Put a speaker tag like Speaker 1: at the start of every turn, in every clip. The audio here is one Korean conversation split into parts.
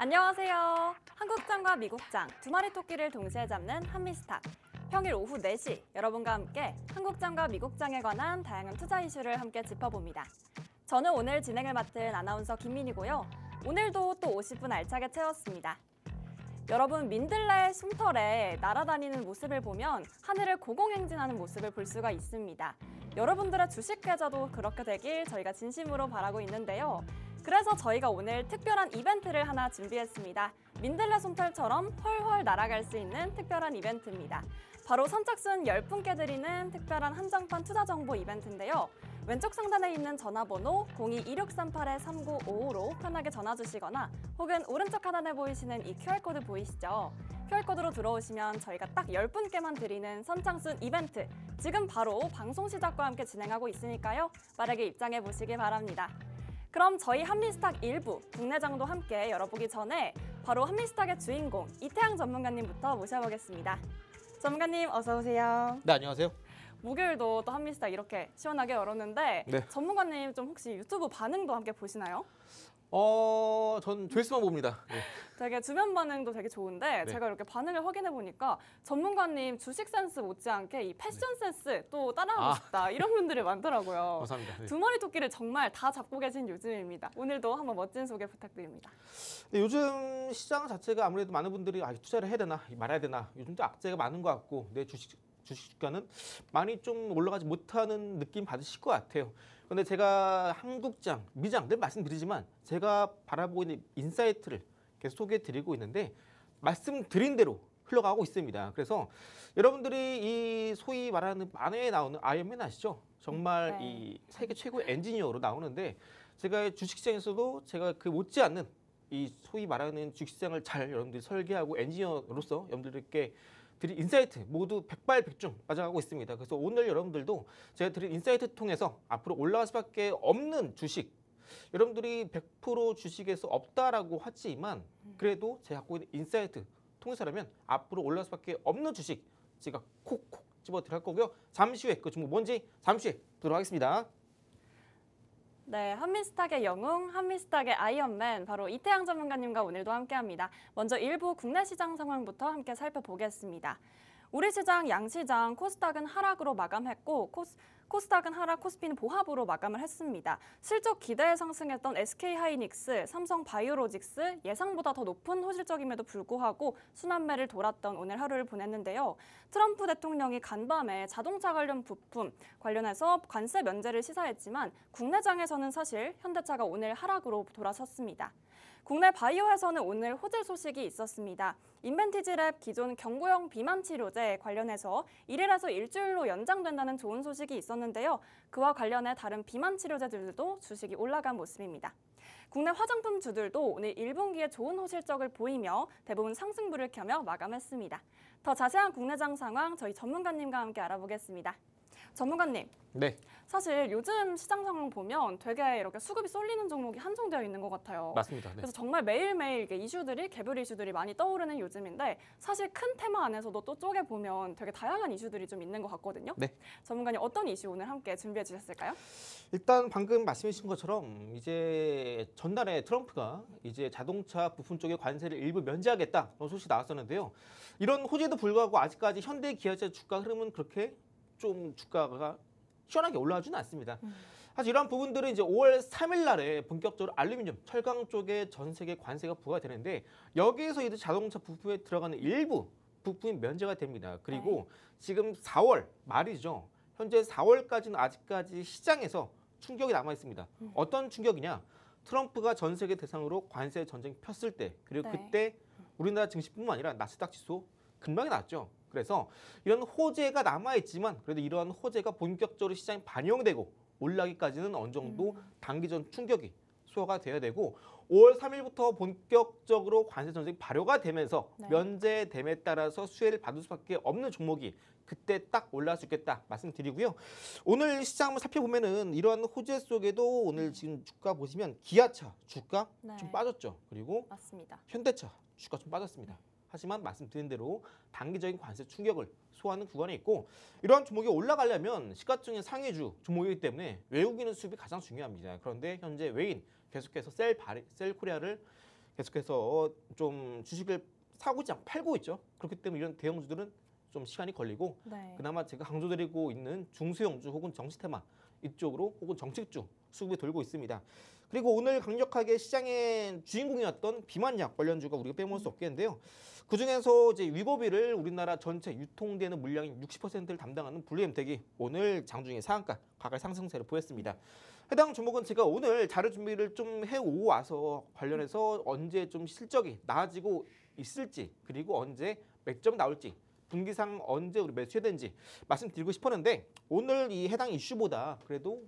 Speaker 1: 안녕하세요. 한국장과 미국장 두 마리 토끼를 동시에 잡는 한미스탁. 평일 오후 4시 여러분과 함께 한국장과 미국장에 관한 다양한 투자 이슈를 함께 짚어봅니다. 저는 오늘 진행을 맡은 아나운서 김민이고요. 오늘도 또 50분 알차게 채웠습니다. 여러분, 민들레 숨털에 날아다니는 모습을 보면 하늘을 고공행진하는 모습을 볼 수가 있습니다. 여러분들의 주식 계좌도 그렇게 되길 저희가 진심으로 바라고 있는데요. 그래서 저희가 오늘 특별한 이벤트를 하나 준비했습니다. 민들레 솜털처럼 훨훨 날아갈 수 있는 특별한 이벤트입니다. 바로 선착순 10분께 드리는 특별한 한정판 투자 정보 이벤트인데요. 왼쪽 상단에 있는 전화번호 02-2638-3955로 편하게 전화 주시거나 혹은 오른쪽 하단에 보이시는 이 QR코드 보이시죠? QR코드로 들어오시면 저희가 딱 10분께만 드리는 선착순 이벤트 지금 바로 방송 시작과 함께 진행하고 있으니까요. 빠르게 입장해 보시기 바랍니다. 그럼 저희 한미스탁 일부 국내장도 함께 열어보기 전에 바로 한미스탁의 주인공 이태양 전문가님부터 모셔보겠습니다. 전문가님 어서 오세요.
Speaker 2: 네, 안녕하세요.
Speaker 1: 목요일도 또 한미스탁 이렇게 시원하게 열었는데
Speaker 2: 네.
Speaker 1: 전문가님 좀 혹시 유튜브 반응도 함께 보시나요?
Speaker 2: 전 조회수만 봅니다. 네.
Speaker 1: 되게 주변 반응도 되게 좋은데
Speaker 2: 네.
Speaker 1: 제가 이렇게 반응을 확인해 보니까 전문가님 주식 센스 못지않게 이 패션 센스 또 따라하고 싶다 이런 분들이 많더라고요.
Speaker 2: 감사합니다. 네.
Speaker 1: 두 마리 토끼를 정말 다 잡고 계신 요즘입니다. 오늘도 한번 멋진 소개 부탁드립니다.
Speaker 2: 네, 요즘 시장 자체가 아무래도 많은 분들이 투자를 해야 되나 말아야 되나 요즘 좀 악재가 많은 것 같고 내 주식 주가는 많이 좀 올라가지 못하는 느낌 받으실 것 같아요. 그런데 제가 한국장, 미장 늘 말씀드리지만 제가 바라보고 있는 인사이트를 계속 소개해드리고 있는데 말씀드린 대로 흘러가고 있습니다. 그래서 여러분들이 이 소위 말하는 만화에 나오는 아이언맨 아시죠? 정말
Speaker 1: 네.
Speaker 2: 이 세계 최고의 엔지니어로 나오는데 제가 주식시장에서도 제가 그 못지않는 이 소위 말하는 주식시장을 잘 여러분들이 설계하고 엔지니어로서 여러분들께 드린 인사이트 모두 백발백중 맞아가고 있습니다. 그래서 오늘 여러분들도 제가 드린 인사이트 통해서 앞으로 올라갈 수밖에 없는 주식, 여러분들이 100% 주식에서 없다라고 하지만 그래도 제가 갖고 있는 인사이트 통해서라면 앞으로 올라갈 수밖에 없는 주식 제가 콕콕 집어 들어갈 거고요. 잠시 후에 그 종목 뭔지 잠시 후에 보도록 하겠습니다.
Speaker 1: 네, 한미스탁의 영웅, 한미스탁의 아이언맨 바로 이태양 전문가님과 오늘도 함께합니다. 먼저 일부 국내 시장 상황부터 함께 살펴보겠습니다. 우리 시장, 양시장, 코스닥은 하락으로 마감했고 코스닥은 하락, 코스피는 보합으로 마감을 했습니다. 실적 기대에 상승했던 SK하이닉스, 삼성바이오로직스 예상보다 더 높은 호실적임에도 불구하고 순환매를 돌았던 오늘 하루를 보냈는데요. 트럼프 대통령이 간밤에 자동차 관련 부품 관련해서 관세 면제를 시사했지만 국내장에서는 사실 현대차가 오늘 하락으로 돌아섰습니다. 국내 바이오에서는 오늘 호재 소식이 있었습니다. 인벤티지랩 기존 경구용 비만 치료제 관련해서 1일에서 일주일로 연장된다는 좋은 소식이 있었는데요. 그와 관련해 다른 비만 치료제들도 주식이 올라간 모습입니다. 국내 화장품주들도 오늘 1분기에 좋은 호실적을 보이며 대부분 상승불을 켜며 마감했습니다. 더 자세한 국내장 상황 저희 전문가님과 함께 알아보겠습니다. 전문가님.
Speaker 2: 네.
Speaker 1: 사실 요즘 시장 상황 보면 되게 이렇게 수급이 쏠리는 종목이 한정되어 있는 것 같아요.
Speaker 2: 맞습니다. 네.
Speaker 1: 그래서 정말 매일매일 이게 이슈들이 개별 이슈들이 많이 떠오르는 요즘인데 사실 큰 테마 안에서도 또 쪼개 보면 되게 다양한 이슈들이 좀 있는 것 같거든요.
Speaker 2: 네.
Speaker 1: 전문가님 어떤 이슈 오늘 함께 준비해 주셨을까요?
Speaker 2: 일단 방금 말씀해 주신 것처럼 이제 전날에 트럼프가 이제 자동차 부품 쪽에 관세를 일부 면제하겠다 그런 소식이 나왔었는데요. 이런 호재에도 불구하고 아직까지 현대 기아차 주가 흐름은 그렇게 좀 주가가 시원하게 올라가지는 않습니다. 사실 이러한 부분들은 이제 5월 3일 날에 본격적으로 알루미늄, 철강 쪽에 전 세계 관세가 부과되는데 여기에서 이제 자동차 부품에 들어가는 일부 부품이 면제가 됩니다. 그리고 지금 4월 말이죠. 현재 4월까지는 아직까지 시장에서 충격이 남아 있습니다. 어떤 충격이냐? 트럼프가 전 세계 대상으로 관세 전쟁 폈을 때 그리고 그때 우리나라 증시뿐만 아니라 나스닥 지수 금방이 났죠. 그래서 이런 호재가 남아있지만 그래도 이러한 호재가 본격적으로 시장에 반영되고 올라가기까지는 어느 정도 단기전 충격이 소화가 돼야 되고 5월 3일부터 본격적으로 관세 전쟁이 발효가 되면서 면제됨에 따라서 수혜를 받을 수밖에 없는 종목이 그때 딱 올라갈 수 있겠다 말씀드리고요. 오늘 시장 한번 살펴보면은 이러한 호재 속에도 오늘 지금 주가 보시면 기아차 주가 좀 빠졌죠. 그리고
Speaker 1: 맞습니다.
Speaker 2: 현대차 주가 좀 빠졌습니다. 하지만 말씀드린 대로 단기적인 관세 충격을 소화하는 구간에 있고 이러한 종목이 올라가려면 시가총액 상위주 종목이기 때문에 외국인의 수급이 가장 중요합니다. 그런데 현재 외인 계속해서 셀코리아를 계속해서 좀 주식을 사고 있지 않고 팔고 있죠. 그렇기 때문에 이런 대형주들은 좀 시간이 걸리고
Speaker 1: 네.
Speaker 2: 그나마 제가 강조드리고 있는 중소형주 혹은 정시테마 이쪽으로 혹은 정책주 수급이 돌고 있습니다. 그리고 오늘 강력하게 시장의 주인공이었던 비만약 관련주가 우리가 빼먹을 수 없겠는데요. 그중에서 이제 위고비를 우리나라 전체 유통되는 물량의 60%를 담당하는 블루엠텍이 오늘 장중에 상한가 가갈 상승세를 보였습니다. 해당 종목은 제가 오늘 자료 준비를 좀 해오와서 관련해서 언제 좀 실적이 나아지고 있을지 그리고 언제 맥점이 나올지 분기상 언제 우리 매수해야 되는지 말씀드리고 싶었는데 오늘 이 해당 이슈보다 그래도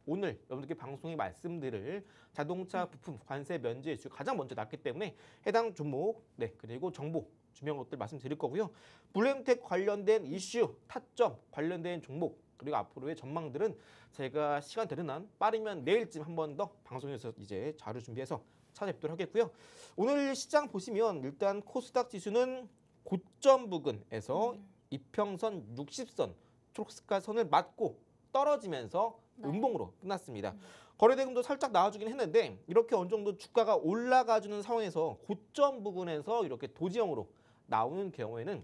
Speaker 2: 오늘 여러분들께 방송에 말씀드릴 자동차 부품 관세 면제 이슈 가장 먼저 났기 때문에 해당 종목 그리고 정보 중요한 것들 말씀드릴 거고요. 블루엠텍 관련된 이슈, 타점 관련된 종목 그리고 앞으로의 전망들은 제가 시간 되는 한 빠르면 내일쯤 한 번 더 방송에서 이제 자료 준비해서 찾아뵙도록 하겠고요. 오늘 시장 보시면 일단 코스닥 지수는 고점 부근에서 이평선 60선 초록스카 선을 맞고 떨어지면서 음봉으로 끝났습니다. 거래 대금도 살짝 나와주긴 했는데 이렇게 어느 정도 주가가 올라가주는 상황에서 고점 부근에서 이렇게 도지형으로 나오는 경우에는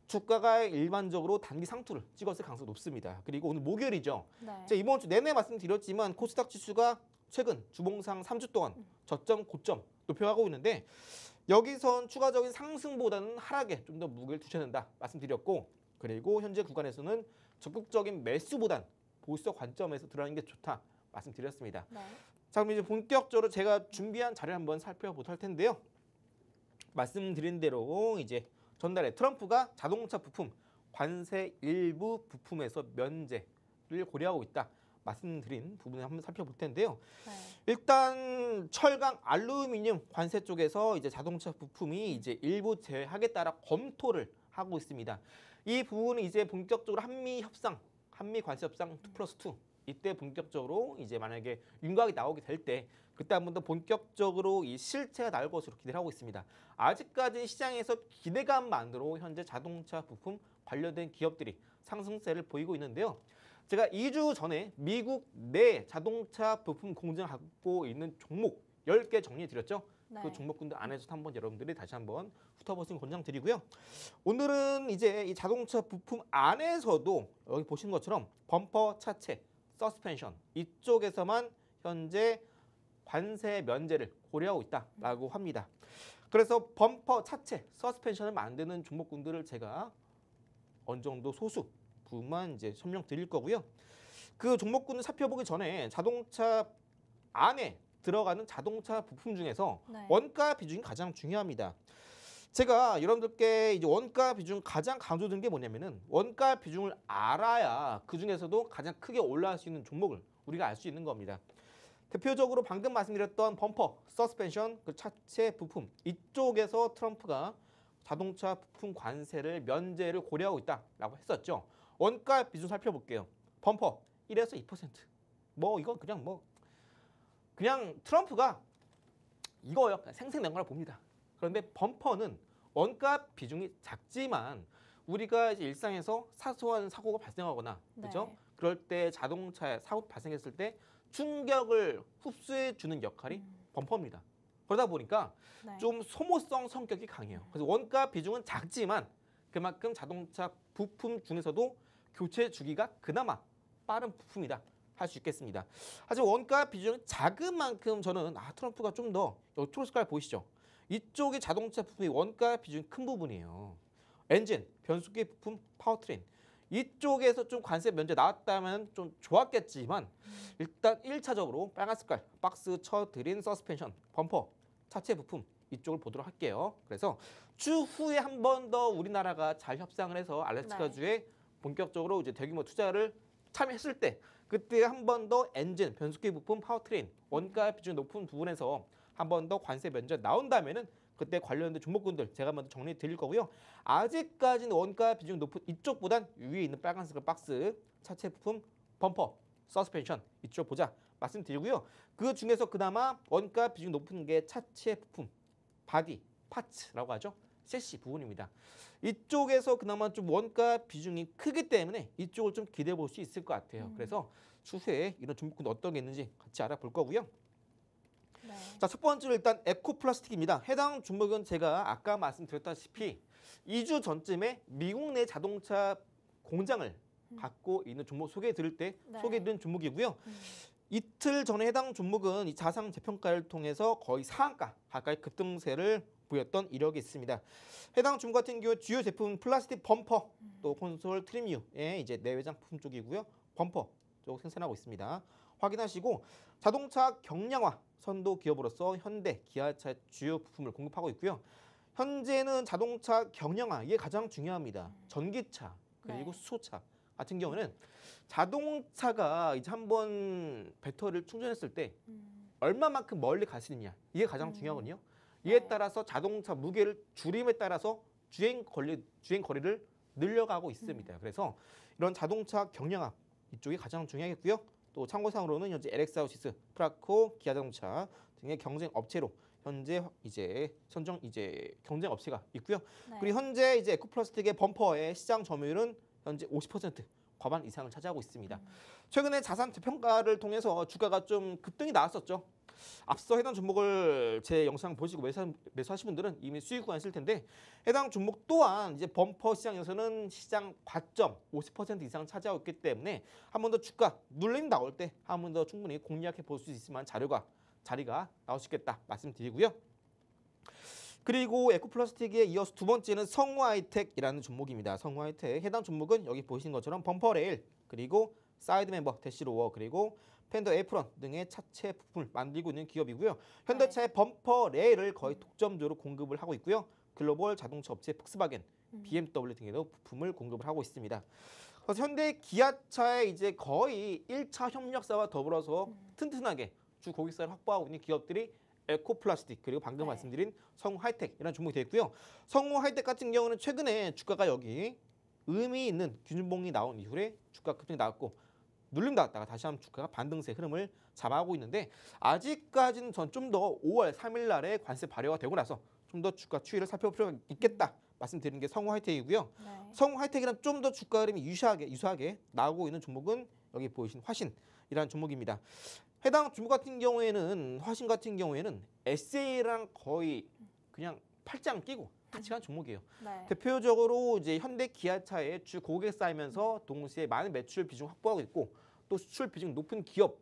Speaker 2: 주가가 일반적으로 단기 상투를 찍었을 가능성이 높습니다. 그리고 오늘 목요일이죠.
Speaker 1: 네.
Speaker 2: 제가 이번 주 내내 말씀드렸지만 코스닥 지수가 최근 주봉상 3주 동안 저점 고점 높여가고 있는데 여기선 추가적인 상승보다는 하락에 좀 더 무게를 두셔야 된다 말씀드렸고 그리고 현재 구간에서는 적극적인 매수보단 보수 관점에서 들어가는 게 좋다 말씀드렸습니다.
Speaker 1: 네.
Speaker 2: 자 그럼 이제 본격적으로 제가 준비한 자료 한번 살펴보도록 할 텐데요. 말씀드린 대로 이제 전날에 트럼프가 자동차 부품 관세 일부 부품에서 면제를 고려하고 있다 말씀드린 부분을 한번 살펴볼 텐데요.
Speaker 1: 네.
Speaker 2: 일단 철강, 알루미늄 관세 쪽에서 이제 자동차 부품이 이제 일부 제외하겠다라 검토를 하고 있습니다. 이 부분은 이제 본격적으로 한미 협상, 한미 관세 협상 2+2 이때 본격적으로 이제 만약에 윤곽이 나오게 될 때 그때 한 번 더 본격적으로 이 실체가 나올 것으로 기대를 하고 있습니다. 아직까지 시장에서 기대감만으로 현재 자동차 부품 관련된 기업들이 상승세를 보이고 있는데요. 제가 2주 전에 미국 내 자동차 부품 공장을 갖고 있는 종목 10개 정리해 드렸죠.
Speaker 1: 네.
Speaker 2: 그 종목군들 안에서 한번 여러분들이 다시 한번 훑어보시는 권장드리고요. 오늘은 이제 이 자동차 부품 안에서도 여기 보시는 것처럼 범퍼, 차체, 서스펜션 이쪽에서만 현재 관세 면제를 고려하고 있다라고 합니다. 그래서 범퍼, 차체, 서스펜션을 만드는 종목군들을 제가 어느 정도 소수 부분만 이제 설명 드릴 거고요. 그 종목군을 살펴보기 전에 자동차 안에 들어가는 자동차 부품 중에서
Speaker 1: 네.
Speaker 2: 원가 비중이 가장 중요합니다. 제가 여러분들께 이제 원가 비중 가장 강조드린 게 뭐냐면은 원가 비중을 알아야 그 중에서도 가장 크게 올라갈 수 있는 종목을 우리가 알 수 있는 겁니다. 대표적으로 방금 말씀드렸던 범퍼, 서스펜션, 그 차체 부품 이쪽에서 트럼프가 자동차 부품 관세를 면제를 고려하고 있다라고 했었죠. 원가 비중 살펴볼게요. 범퍼 1에서 2%. 뭐 이건 그냥 트럼프가 이거요. 생생낸 걸 봅니다. 그런데 범퍼는 원가 비중이 작지만 우리가 이제 일상에서 사소한 사고가 발생하거나 그렇죠?
Speaker 1: 네.
Speaker 2: 그럴 때 자동차에 사고 발생했을 때 충격을 흡수해 주는 역할이 범퍼입니다. 그러다 보니까
Speaker 1: 네.
Speaker 2: 좀 소모성 성격이 강해요. 그래서 원가 비중은 작지만 그만큼 자동차 부품 중에서도 교체 주기가 그나마 빠른 부품이다 할 수 있겠습니다. 하지만 원가 비중이 작은 만큼 저는 트럼프가 좀 더 여기 초록색깔 보이시죠? 이쪽이 자동차 부품의 원가 비중이 큰 부분이에요. 엔진, 변속기 부품, 파워트레인 이쪽에서 좀 관세 면제 나왔다면 좀 좋았겠지만 일단 1차적으로 빨간 색깔 박스 쳐드린 서스펜션, 범퍼, 차체 부품 이쪽을 보도록 할게요. 그래서 추후에 한 번 더 우리나라가 잘 협상을 해서 알래스카주에 본격적으로 이제 대규모 투자를 참여했을 때 그때 한 번 더 엔진, 변속기 부품, 파워트레인 원가 비중이 높은 부분에서 한 번 더 관세 면제 나온다면은 그때 관련된 종목군들 제가 먼저 정리해 드릴 거고요. 아직까지는 원가 비중이 높은 이쪽보단 위에 있는 빨간색 박스 차체 부품, 범퍼, 서스펜션 이쪽 보자 말씀드리고요. 그 중에서 그나마 원가 비중이 높은 게 차체 부품, 바디, 파츠라고 하죠. 셰시 부분입니다. 이쪽에서 그나마 좀 원가 비중이 크기 때문에 이쪽을 좀 기대해 볼 수 있을 것 같아요. 그래서 추후에 이런 종목군 어떤 게 있는지 같이 알아볼 거고요.
Speaker 1: 네.
Speaker 2: 자, 첫 번째로 일단 에코플라스틱입니다. 해당 종목은 제가 아까 말씀드렸다시피 2주 전쯤에 미국 내 자동차 공장을 갖고 있는 종목 소개해 드릴 때
Speaker 1: 네.
Speaker 2: 소개해드린 종목이고요. 이틀 전에 해당 종목은 이 자상 재평가를 통해서 거의 상한가 가까이 급등세를 보였던 이력이 있습니다. 해당 종목 같은 경우 주요 제품 플라스틱 범퍼, 또 콘솔 트림유의 이제 내외장 부품 쪽이고요. 범퍼 쪽 생산하고 있습니다. 확인하시고 자동차 경량화 선도 기업으로서 현대, 기아차 주요 부품을 공급하고 있고요. 현재는 자동차 경량화 이게 가장 중요합니다. 전기차 그리고
Speaker 1: 네.
Speaker 2: 수소차 같은 경우는 자동차가 이제 한번 배터리를 충전했을 때 얼마만큼 멀리 갈 수 있느냐 이게 가장 중요하거든요. 이에
Speaker 1: 네.
Speaker 2: 따라서 자동차 무게를 줄임에 따라서 주행 거리를 늘려가고 있습니다. 그래서 이런 자동차 경량화 이쪽이 가장 중요하겠고요. 또 참고사항으로는 현재 LX아우시스, 프라코, 기아자동차 등의 경쟁 업체로 현재 이제 선정 이제 경쟁 업체가 있고요.
Speaker 1: 네.
Speaker 2: 그리고 현재 이제 에코플라스틱의 범퍼의 시장 점유율은 현재 50% 과반 이상을 차지하고 있습니다. 최근에 자산 재평가를 통해서 주가가 좀 급등이 나왔었죠. 앞서 해당 종목을 제 영상 보시고 매수하신 분들은 이미 수익 구간했을 텐데 해당 종목 또한 이제 범퍼 시장에서는 시장 과점 50% 이상 차지하고 있기 때문에 한 번 더 주가 눌림 나올 때 한 번 더 충분히 공략해 볼 수 있을 만한 자리가 나올 수 있겠다 말씀드리고요. 그리고 에코플라스틱에 이어서 두 번째는 성우하이텍이라는 종목입니다. 성우하이텍 해당 종목은 여기 보시는 것처럼 범퍼 레일 그리고 사이드 멤버 대시로어 그리고 펜더 에프런 등의 차체 부품을 만들고 있는 기업이고요. 현대차의 범퍼 레일을 거의 독점적으로 공급을 하고 있고요. 글로벌 자동차 업체 폭스바겐, BMW 등에도 부품을 공급을 하고 있습니다. 그래서 현대 기아차의 이제 거의 1차 협력사와 더불어서 튼튼하게 주 고객사를 확보하고 있는 기업들이 에코플라스틱 그리고 방금
Speaker 1: 네.
Speaker 2: 말씀드린 성우하이텍 이라는 종목이 되어 있고요. 성우하이텍 같은 경우는 최근에 주가가 여기 의미 있는 균등봉이 나온 이후에 주가 급등이 나왔고 눌림 나왔다가 다시 한번 주가가 반등세 흐름을 잡아가고 있는데 아직까지는 전 좀 더 5월 3일 날에 관세 발효가 되고 나서 좀 더 주가 추이를 살펴볼 필요가 있겠다 말씀드리는 게 성우하이텍이고요.
Speaker 1: 네.
Speaker 2: 성우하이텍이랑 좀 더 주가 흐름이 유사하게 나오고 있는 종목은 여기 보이신 화신이라는 종목입니다. 해당 종목 같은 경우에는 화신 같은 경우에는 SA랑 거의 그냥 팔짱 끼고 같이 간 종목이에요.
Speaker 1: 네.
Speaker 2: 대표적으로 이제 현대 기아차의 주 고객 쌓이면서 동시에 많은 매출 비중 확보하고 있고 또 수출 비중 높은 기업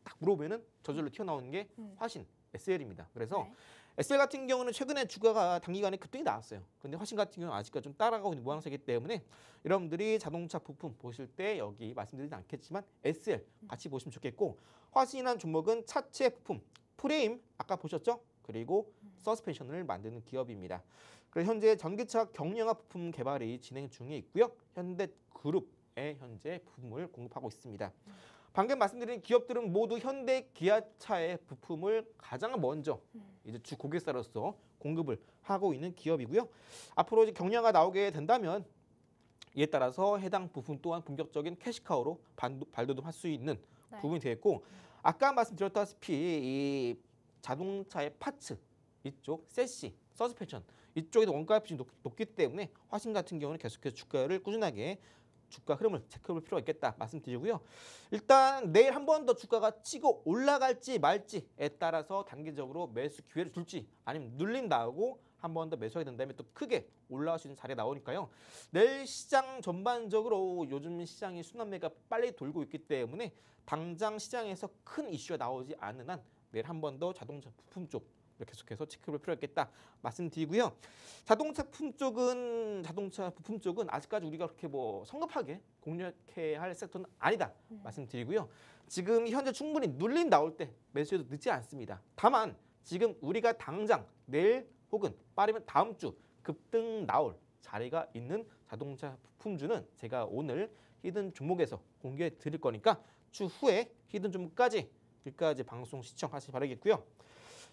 Speaker 2: 딱 물어보면은 저절로 튀어나오는 게 화신 SL입니다. 그래서
Speaker 1: 네.
Speaker 2: SL 같은 경우는 최근에 주가가 단기간에 급등이 나왔어요. 근데 화신 같은 경우는 아직까지 좀 따라가고 있는 모양새이기 때문에 여러분들이 자동차 부품 보실 때 여기 말씀드리진 않겠지만 SL 같이 보시면 좋겠고 화신이라는 종목은 차체 부품, 프레임 아까 보셨죠? 그리고 서스펜션을 만드는 기업입니다. 그래서 현재 전기차 경량화 부품 개발이 진행 중에 있고요. 현대그룹에 현재 부품을 공급하고 있습니다. 방금 말씀드린 기업들은 모두 현대 기아차의 부품을 가장 먼저 이제 주 고객사로서 공급을 하고 있는 기업이고요. 앞으로 이제 경량화 나오게 된다면 이에 따라서 해당 부품 또한 본격적인 캐시카우로 발돋움할 수 있는
Speaker 1: 네.
Speaker 2: 부분이 되겠고 아까 말씀드렸다시피 이 자동차의 파츠 이쪽 세시, 서스펜션 이쪽에도 원가 비중이 높기 때문에 화신 같은 경우는 계속해서 주가를 꾸준하게 주가 흐름을 체크해볼 필요가 있겠다 말씀드리고요. 일단 내일 한 번 더 주가가 치고 올라갈지 말지에 따라서 단기적으로 매수 기회를 줄지 아니면 눌림 나오고 한 번 더 매수하게 된다면 또 크게 올라갈 수 있는 자리가 나오니까요. 내일 시장 전반적으로 요즘 시장이 순환매가 빨리 돌고 있기 때문에 당장 시장에서 큰 이슈가 나오지 않는 한 내일 한 번 더 자동차 부품 쪽 계속해서 체크해볼 필요가 있겠다 말씀드리고요. 자동차 부품 쪽은 아직까지 우리가 그렇게 뭐 성급하게 공략해야 할 섹터는 아니다 말씀드리고요. 지금 현재 충분히 눌림 나올 때 매수해도 늦지 않습니다. 다만 지금 우리가 당장 내일 혹은 빠르면 다음 주 급등 나올 자리가 있는 자동차 부품주는 제가 오늘 히든 종목에서 공개해 드릴 거니까 추후에 히든 종목까지 끝까지 방송 시청하시기 바라겠고요.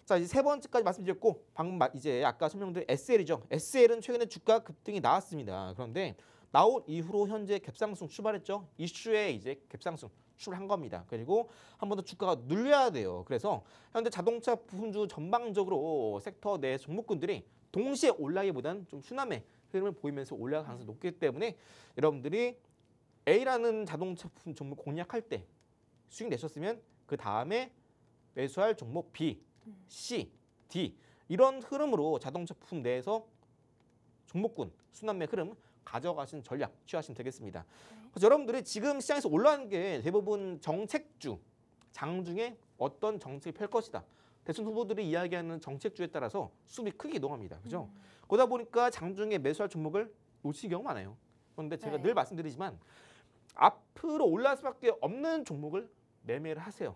Speaker 2: 자, 이제 세 번째까지 말씀드렸고 방금 이제 아까 설명드린 SL이죠. SL은 최근에 주가 급등이 나왔습니다. 그런데 나온 이후로 현재 갭상승 출발했죠. 이슈에 이제 갭상승 출한 겁니다. 그리고 한 번 더 주가가 눌려야 돼요. 그래서 현재 자동차 부품주 전방적으로 섹터 내 종목군들이 동시에 올라기보다는 좀 순환의 흐름을 보이면서 올라갈 가능성이 높기 때문에 여러분들이 A라는 자동차 부품 종목 공략할 때 수익 내셨으면 그 다음에 매수할 종목 B C, D 이런 흐름으로 자동차 부품 내에서 종목군 순환매 흐름 가져가신 전략 취하시면 되겠습니다. 그래서 여러분들이 지금 시장에서 올라가는 게 대부분 정책주, 장중에 어떤 정책이 펼 것이다. 대선 후보들이 이야기하는 정책주에 따라서 수급이 크게 이동합니다. 그죠? 그러다 보니까 장중에 매수할 종목을 놓치는 경우가 많아요. 그런데 제가
Speaker 1: 네.
Speaker 2: 늘 말씀드리지만 앞으로 올라갈 수밖에 없는 종목을 매매를 하세요.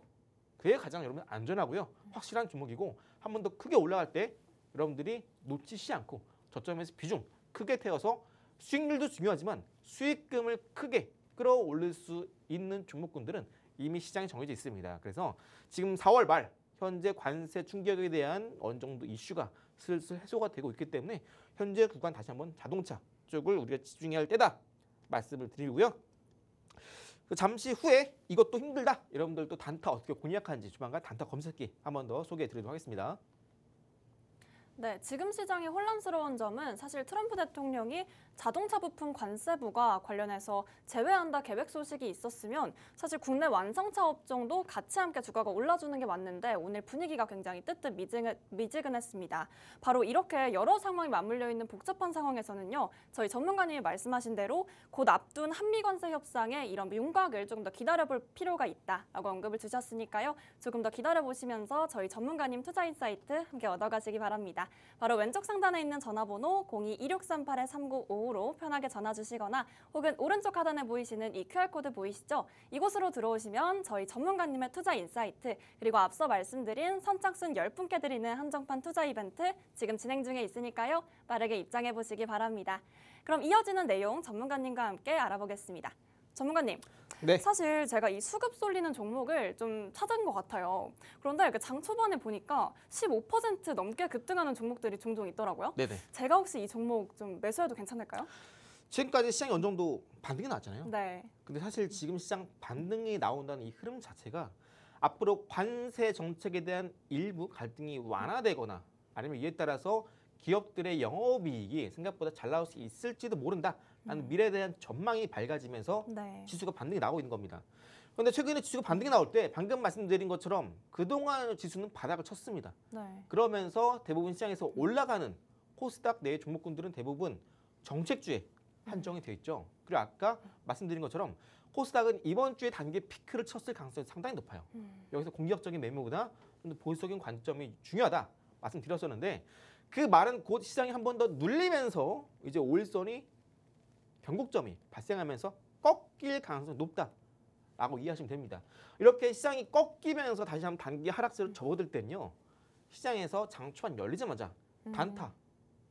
Speaker 2: 그게 가장 여러분 안전하고요. 확실한 종목이고 한 번 더 크게 올라갈 때 여러분들이 놓치지 않고 저점에서 비중 크게 태워서 수익률도 중요하지만 수익금을 크게 끌어올릴 수 있는 종목군들은 이미 시장에 정해져 있습니다. 그래서 지금 4월 말 현재 관세 충격에 대한 어느 정도 이슈가 슬슬 해소가 되고 있기 때문에 현재 구간 다시 한번 자동차 쪽을 우리가 집중해야 할 때다 말씀을 드리고요. 잠시 후에 이것도 힘들다. 여러분들도 단타 어떻게 공략하는지 조만간 단타 검색기 한 번 더 소개해 드리도록 하겠습니다.
Speaker 1: 네, 지금 시장이 혼란스러운 점은 사실 트럼프 대통령이 자동차 부품 관세부과 관련해서 제외한다 계획 소식이 있었으면 사실 국내 완성차 업종도 같이 함께 주가가 올라주는 게 맞는데 오늘 분위기가 굉장히 미지근했습니다. 바로 이렇게 여러 상황이 맞물려 있는 복잡한 상황에서는요. 저희 전문가님이 말씀하신 대로 곧 앞둔 한미 관세 협상에 이런 윤곽을 조금 더 기다려볼 필요가 있다라고 언급을 주셨으니까요. 조금 더 기다려보시면서 저희 전문가님 투자 인사이트 함께 얻어가시기 바랍니다. 바로 왼쪽 상단에 있는 전화번호 02-2638-3955로 편하게 전화 주시거나 혹은 오른쪽 하단에 보이시는 이 QR코드 보이시죠? 이곳으로 들어오시면 저희 전문가님의 투자 인사이트 그리고 앞서 말씀드린 선착순 10분께 드리는 한정판 투자 이벤트 지금 진행 중에 있으니까요. 빠르게 입장해 보시기 바랍니다. 그럼 이어지는 내용 전문가님과 함께 알아보겠습니다. 전문가님,
Speaker 2: 네.
Speaker 1: 사실 제가 이 수급 쏠리는 종목을 좀 찾은 것 같아요. 그런데 이렇게 장 초반에 보니까 15% 넘게 급등하는 종목들이 종종 있더라고요.
Speaker 2: 네네.
Speaker 1: 제가 혹시 이 종목 좀 매수해도 괜찮을까요?
Speaker 2: 지금까지 시장이 어느 정도 반등이 나왔잖아요.
Speaker 1: 네.
Speaker 2: 근데 사실 지금 시장 반등이 나온다는 이 흐름 자체가 앞으로 관세 정책에 대한 일부 갈등이 완화되거나 아니면 이에 따라서 기업들의 영업이익이 생각보다 잘 나올 수 있을지도 모른다라는 미래에 대한 전망이 밝아지면서
Speaker 1: 네.
Speaker 2: 지수가 반등이 나오고 있는 겁니다. 그런데 최근에 지수가 반등이 나올 때 방금 말씀드린 것처럼 그동안 지수는 바닥을 쳤습니다.
Speaker 1: 네.
Speaker 2: 그러면서 대부분 시장에서 올라가는 코스닥 내 종목군들은 대부분 정책주에 한정이 되어 있죠. 그리고 아까 말씀드린 것처럼 코스닥은 이번 주에 단기 피크를 쳤을 가능성이 상당히 높아요. 여기서 공격적인 매매보다 좀 더 보수적인 관점이 중요하다 말씀드렸었는데 그 말은 곧 시장이 한 번 더 눌리면서 이제 5일선이 변곡점이 발생하면서 꺾일 가능성이 높다라고 이해하시면 됩니다. 이렇게 시장이 꺾이면서 다시 한번 단기 하락세로 접어들 때는요. 시장에서 장 초반 열리자마자 단타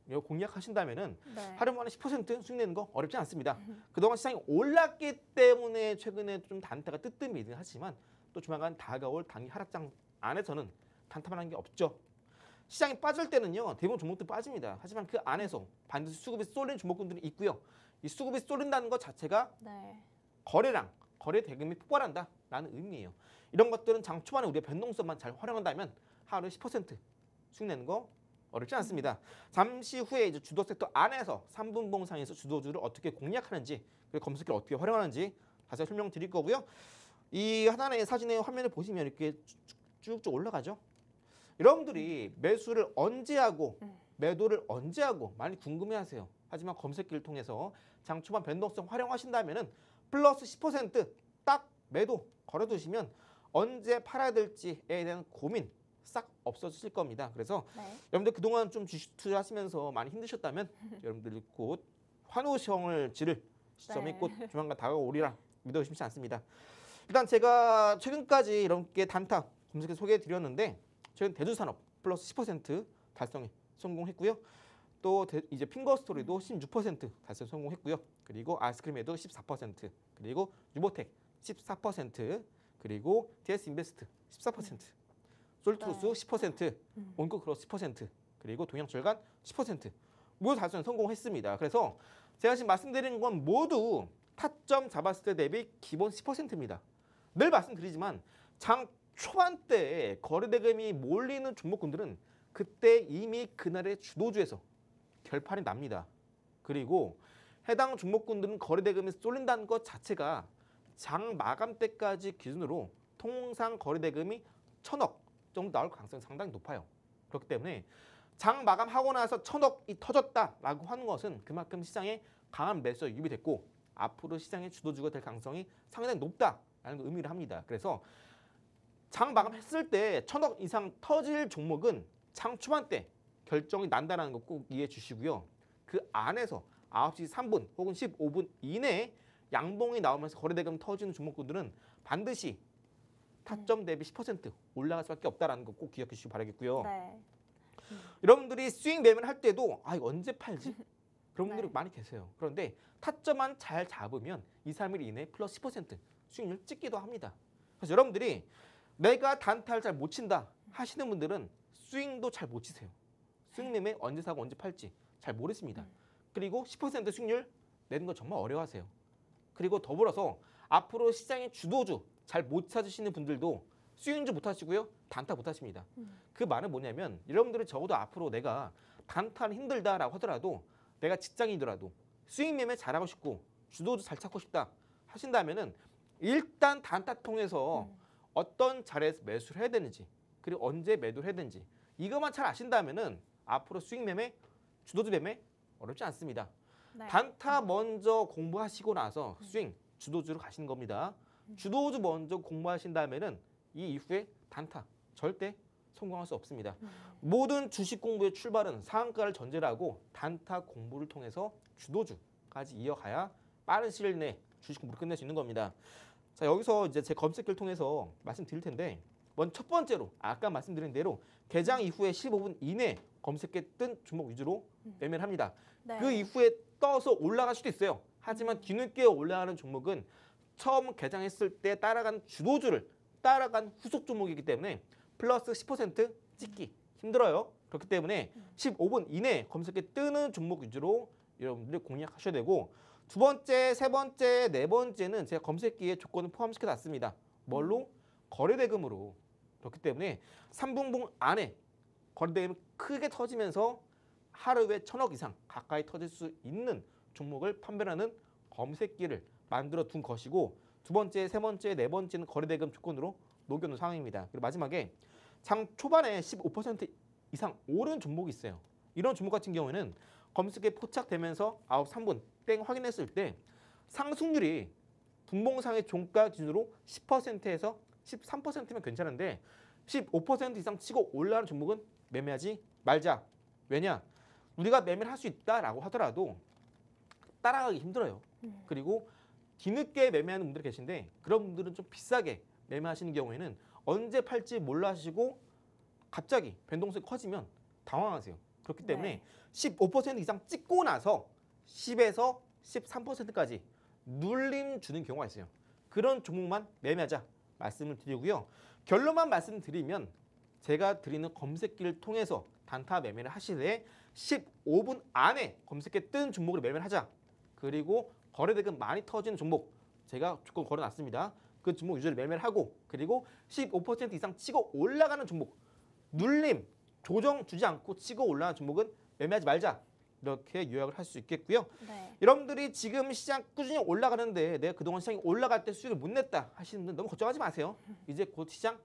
Speaker 2: 이거 공략하신다면은
Speaker 1: 네.
Speaker 2: 하루 만에 10% 수익 내는 거 어렵지 않습니다. 그동안 시장이 올랐기 때문에 최근에 좀 단타가 뜨뜻미긴 하지만 또 조만간 다가올 단기 하락장 안에서는 단타만 한 게 없죠. 시장이 빠질 때는요. 대부분 종목들 빠집니다. 하지만 그 안에서 반드시 수급이 쏠리는 종목군들이 있고요. 이 수급이 쏠린다는 것 자체가
Speaker 1: 네.
Speaker 2: 거래량, 거래 대금이 폭발한다라는 의미예요. 이런 것들은 장 초반에 우리가 변동성만 잘 활용한다면 하루에 10% 수익 내는 거 어렵지 않습니다. 잠시 후에 이제 주도 섹터 안에서 3분 봉상에서 주도주를 어떻게 공략하는지 그리고 검색기를 어떻게 활용하는지 자세히 설명드릴 거고요. 이 하나의 사진의 화면을 보시면 이렇게 쭉쭉 올라가죠. 여러분들이 매수를 언제 하고 매도를 언제 하고 많이 궁금해하세요. 하지만 검색기를 통해서 장 초반 변동성 활용하신다면은 플러스 10%딱 매도 걸어두시면 언제 팔아야 될지에 대한 고민 싹 없어지실 겁니다. 그래서
Speaker 1: 네.
Speaker 2: 여러분들 그동안 좀 주식 투자하시면서 많이 힘드셨다면 여러분들이 곧 환호성을 지를 시점이
Speaker 1: 네.
Speaker 2: 곧 조만간 다가오리라 믿어 의심치 않습니다. 일단 제가 최근까지 이렇게 단타 검색해 소개해 드렸는데 최근 대두산업 플러스 10% 달성에 성공했고요. 또 이제 핑거스토리도 16% 달성 성공했고요. 그리고 아이스크림에도 14%, 그리고 유보텍 14%, 그리고 DS인베스트 14%, 솔트루스
Speaker 1: 네.
Speaker 2: 10%, 온코크로스 10%, 그리고 동양철간 10% 모두 달성 성공했습니다. 그래서 제가 지금 말씀드리는 건 모두 타점 잡았을 때 대비 기본 10%입니다. 늘 말씀드리지만 장 초반대에 거래대금이 몰리는 종목군들은 그때 이미 그날의 주도주에서 결판이 납니다. 그리고 해당 종목군들은 거래대금이 쏠린다는 것 자체가 장 마감 때까지 기준으로 통상 거래대금이 1,000억 정도 나올 가능성이 상당히 높아요. 그렇기 때문에 장 마감하고 나서 1,000억이 터졌다라고 하는 것은 그만큼 시장에 강한 매수가 유입됐고 앞으로 시장의 주도주가 될 가능성이 상당히 높다라는 걸 의미를 합니다. 그래서 장 마감했을 때 1,000억 이상 터질 종목은 장 초반 때 결정이 난다는 거 꼭 이해해 주시고요. 그 안에서 9시 3분 혹은 15분 이내에 양봉이 나오면서 거래대금 터지는 종목들은 반드시 타점 대비 10% 올라갈 수밖에 없다는 거 꼭 기억해 주시기 바라겠고요.
Speaker 1: 네.
Speaker 2: 여러분들이 스윙 매매를 할 때도 이거 언제 팔지? 그런 분들이
Speaker 1: 네.
Speaker 2: 많이 계세요. 그런데 타점만 잘 잡으면 2, 3일 이내에 플러스 10% 수익률 찍기도 합니다. 그래서 여러분들이 내가 단타를 잘 못 친다 하시는 분들은 스윙도 잘 못 치세요. 스윙 매매 언제 사고 언제 팔지 잘 모르십니다. 그리고 10% 수익률 내는 거 정말 어려워하세요. 그리고 더불어서 앞으로 시장의 주도주 잘 못 찾으시는 분들도 스윙주 못 하시고요. 단타 못 하십니다. 그 말은 뭐냐면 여러분들이 적어도 앞으로 내가 단타는 힘들다라고 하더라도 내가 직장이더라도 스윙 매매 잘하고 싶고 주도주 잘 찾고 싶다 하신다면은 일단 단타 통해서 어떤 자리에서 매수를 해야 되는지 그리고 언제 매도를 해야 되는지 이것만 잘 아신다면은 앞으로 스윙 매매, 주도주 매매 어렵지 않습니다.
Speaker 1: 네.
Speaker 2: 단타 먼저 공부하시고 나서 스윙, 주도주로 가시는 겁니다. 주도주 먼저 공부하신다면은 이 이후에 단타 절대 성공할 수 없습니다. 모든 주식 공부의 출발은 상한가를 전제로 하고 단타 공부를 통해서 주도주까지 이어가야 빠른 시일 내에 주식 공부를 끝낼 수 있는 겁니다. 자, 여기서 이제 제 검색기를 통해서 말씀드릴 텐데 먼저 첫 번째로 아까 말씀드린 대로 개장 이후에 15분 이내 검색기에 뜬 종목 위주로 매매를 합니다.
Speaker 1: 네.
Speaker 2: 그 이후에 떠서 올라갈 수도 있어요. 하지만 뒤늦게 올라가는 종목은 처음 개장했을 때 따라간 주도주를 따라간 후속 종목이기 때문에 플러스 10% 찍기 힘들어요. 그렇기 때문에 15분 이내 검색에 뜨는 종목 위주로 여러분들이 공략하셔야 되고 두 번째, 세 번째, 네 번째는 제가 검색기에 조건을 포함시켜 놨습니다. 뭘로? 거래대금으로. 그렇기 때문에 3분봉 안에 거래대금이 크게 터지면서 하루에 1,000억 이상 가까이 터질 수 있는 종목을 판별하는 검색기를 만들어 둔 것이고 두 번째, 세 번째, 네 번째는 거래대금 조건으로 녹여놓은 상황입니다. 그리고 마지막에 장 초반에 15% 이상 오른 종목이 있어요. 이런 종목 같은 경우에는 검색에 포착되면서 9시 3분 땡 확인했을 때 상승률이 분봉상의 종가 기준으로 10%에서 13%면 괜찮은데 15% 이상 치고 올라가는 종목은 매매하지 말자. 왜냐? 우리가 매매를 할 수 있다라고 하더라도 따라가기 힘들어요. 그리고 뒤늦게 매매하는 분들이 계신데 그런 분들은 좀 비싸게 매매하시는 경우에는 언제 팔지 몰라 하시고 갑자기 변동성이 커지면 당황하세요. 그렇기 때문에 15% 이상 찍고 나서 10에서 13%까지 눌림 주는 경우가 있어요. 그런 종목만 매매하자 말씀을 드리고요. 결론만 말씀드리면 제가 드리는 검색기를 통해서 단타 매매를 하시되 15분 안에 검색기에 뜬 종목을 매매를 하자. 그리고 거래대금 많이 터지는 종목 제가 조건 걸어놨습니다. 그 종목 유저를 매매를 하고 그리고 15% 이상 치고 올라가는 종목 눌림, 조정 주지 않고 치고 올라가는 종목은 매매하지 말자. 이렇게 요약을 할 수 있겠고요.
Speaker 1: 네.
Speaker 2: 여러분들이 지금 시장 꾸준히 올라가는데 내가 그동안 시장이 올라갈 때 수익을 못 냈다 하시는 분들 너무 걱정하지 마세요. 이제 곧 시장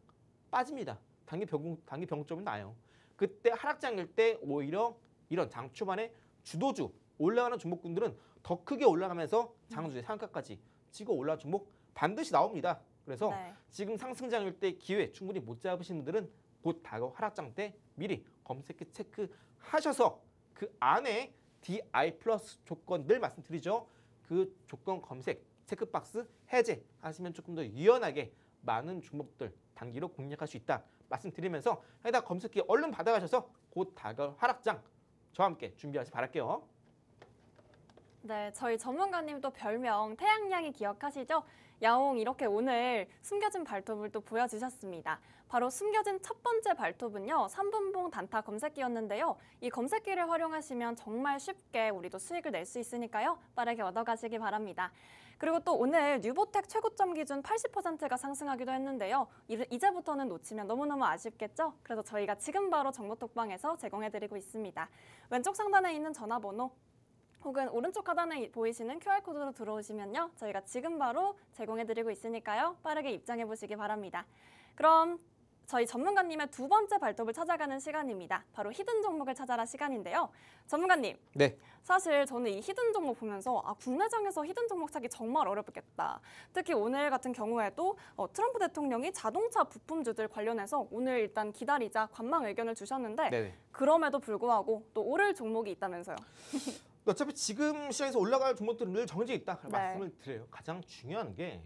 Speaker 2: 빠집니다. 단기 변동점이 나요. 그때 하락장일 때 오히려 이런 장 초반에 주도주 올라가는 종목군들은 더 크게 올라가면서 장중에 상한가까지 치고 올라간 종목 반드시 나옵니다. 그래서
Speaker 1: 네.
Speaker 2: 지금 상승장일 때 기회 충분히 못 잡으신 분들은 곧 다가올 하락장 때 미리 검색해 체크하셔서 그 안에 DI 플러스 조건들 말씀드리죠. 그 조건 검색 체크박스 해제하시면 조금 더 유연하게 많은 종목들 단기로 공략할 수 있다 말씀드리면서 해당 검색기 얼른 받아가셔서 곧 다가올 하락장 저와 함께 준비하시기 바랄게요.
Speaker 1: 네, 저희 전문가님도 별명 태양양이 기억하시죠? 야옹 이렇게 오늘 숨겨진 발톱을 또 보여주셨습니다. 바로 숨겨진 첫 번째 발톱은요. 3분봉 단타 검색기였는데요. 이 검색기를 활용하시면 정말 쉽게 우리도 수익을 낼 수 있으니까요. 빠르게 얻어가시기 바랍니다. 그리고 또 오늘 뉴보텍 최고점 기준 80%가 상승하기도 했는데요. 이제부터는 놓치면 너무너무 아쉽겠죠? 그래서 저희가 지금 바로 정보톡방에서 제공해드리고 있습니다. 왼쪽 상단에 있는 전화번호 혹은 오른쪽 하단에 보이시는 QR코드로 들어오시면요. 저희가 지금 바로 제공해드리고 있으니까요. 빠르게 입장해보시기 바랍니다. 그럼 저희 전문가님의 두 번째 발톱을 찾아가는 시간입니다. 바로 히든 종목을 찾아라 시간인데요. 전문가님,
Speaker 2: 네.
Speaker 1: 사실 저는 이 히든 종목 보면서 국내장에서 히든 종목 찾기 정말 어렵겠다. 특히 오늘 같은 경우에도 트럼프 대통령이 자동차 부품주들 관련해서 오늘 일단 기다리자 관망 의견을 주셨는데
Speaker 2: 네네.
Speaker 1: 그럼에도 불구하고 또 오를 종목이 있다면서요.
Speaker 2: 어차피 지금 시장에서 올라갈 종목들은 늘 정해져 있다
Speaker 1: 네.
Speaker 2: 말씀을 드려요. 가장 중요한 게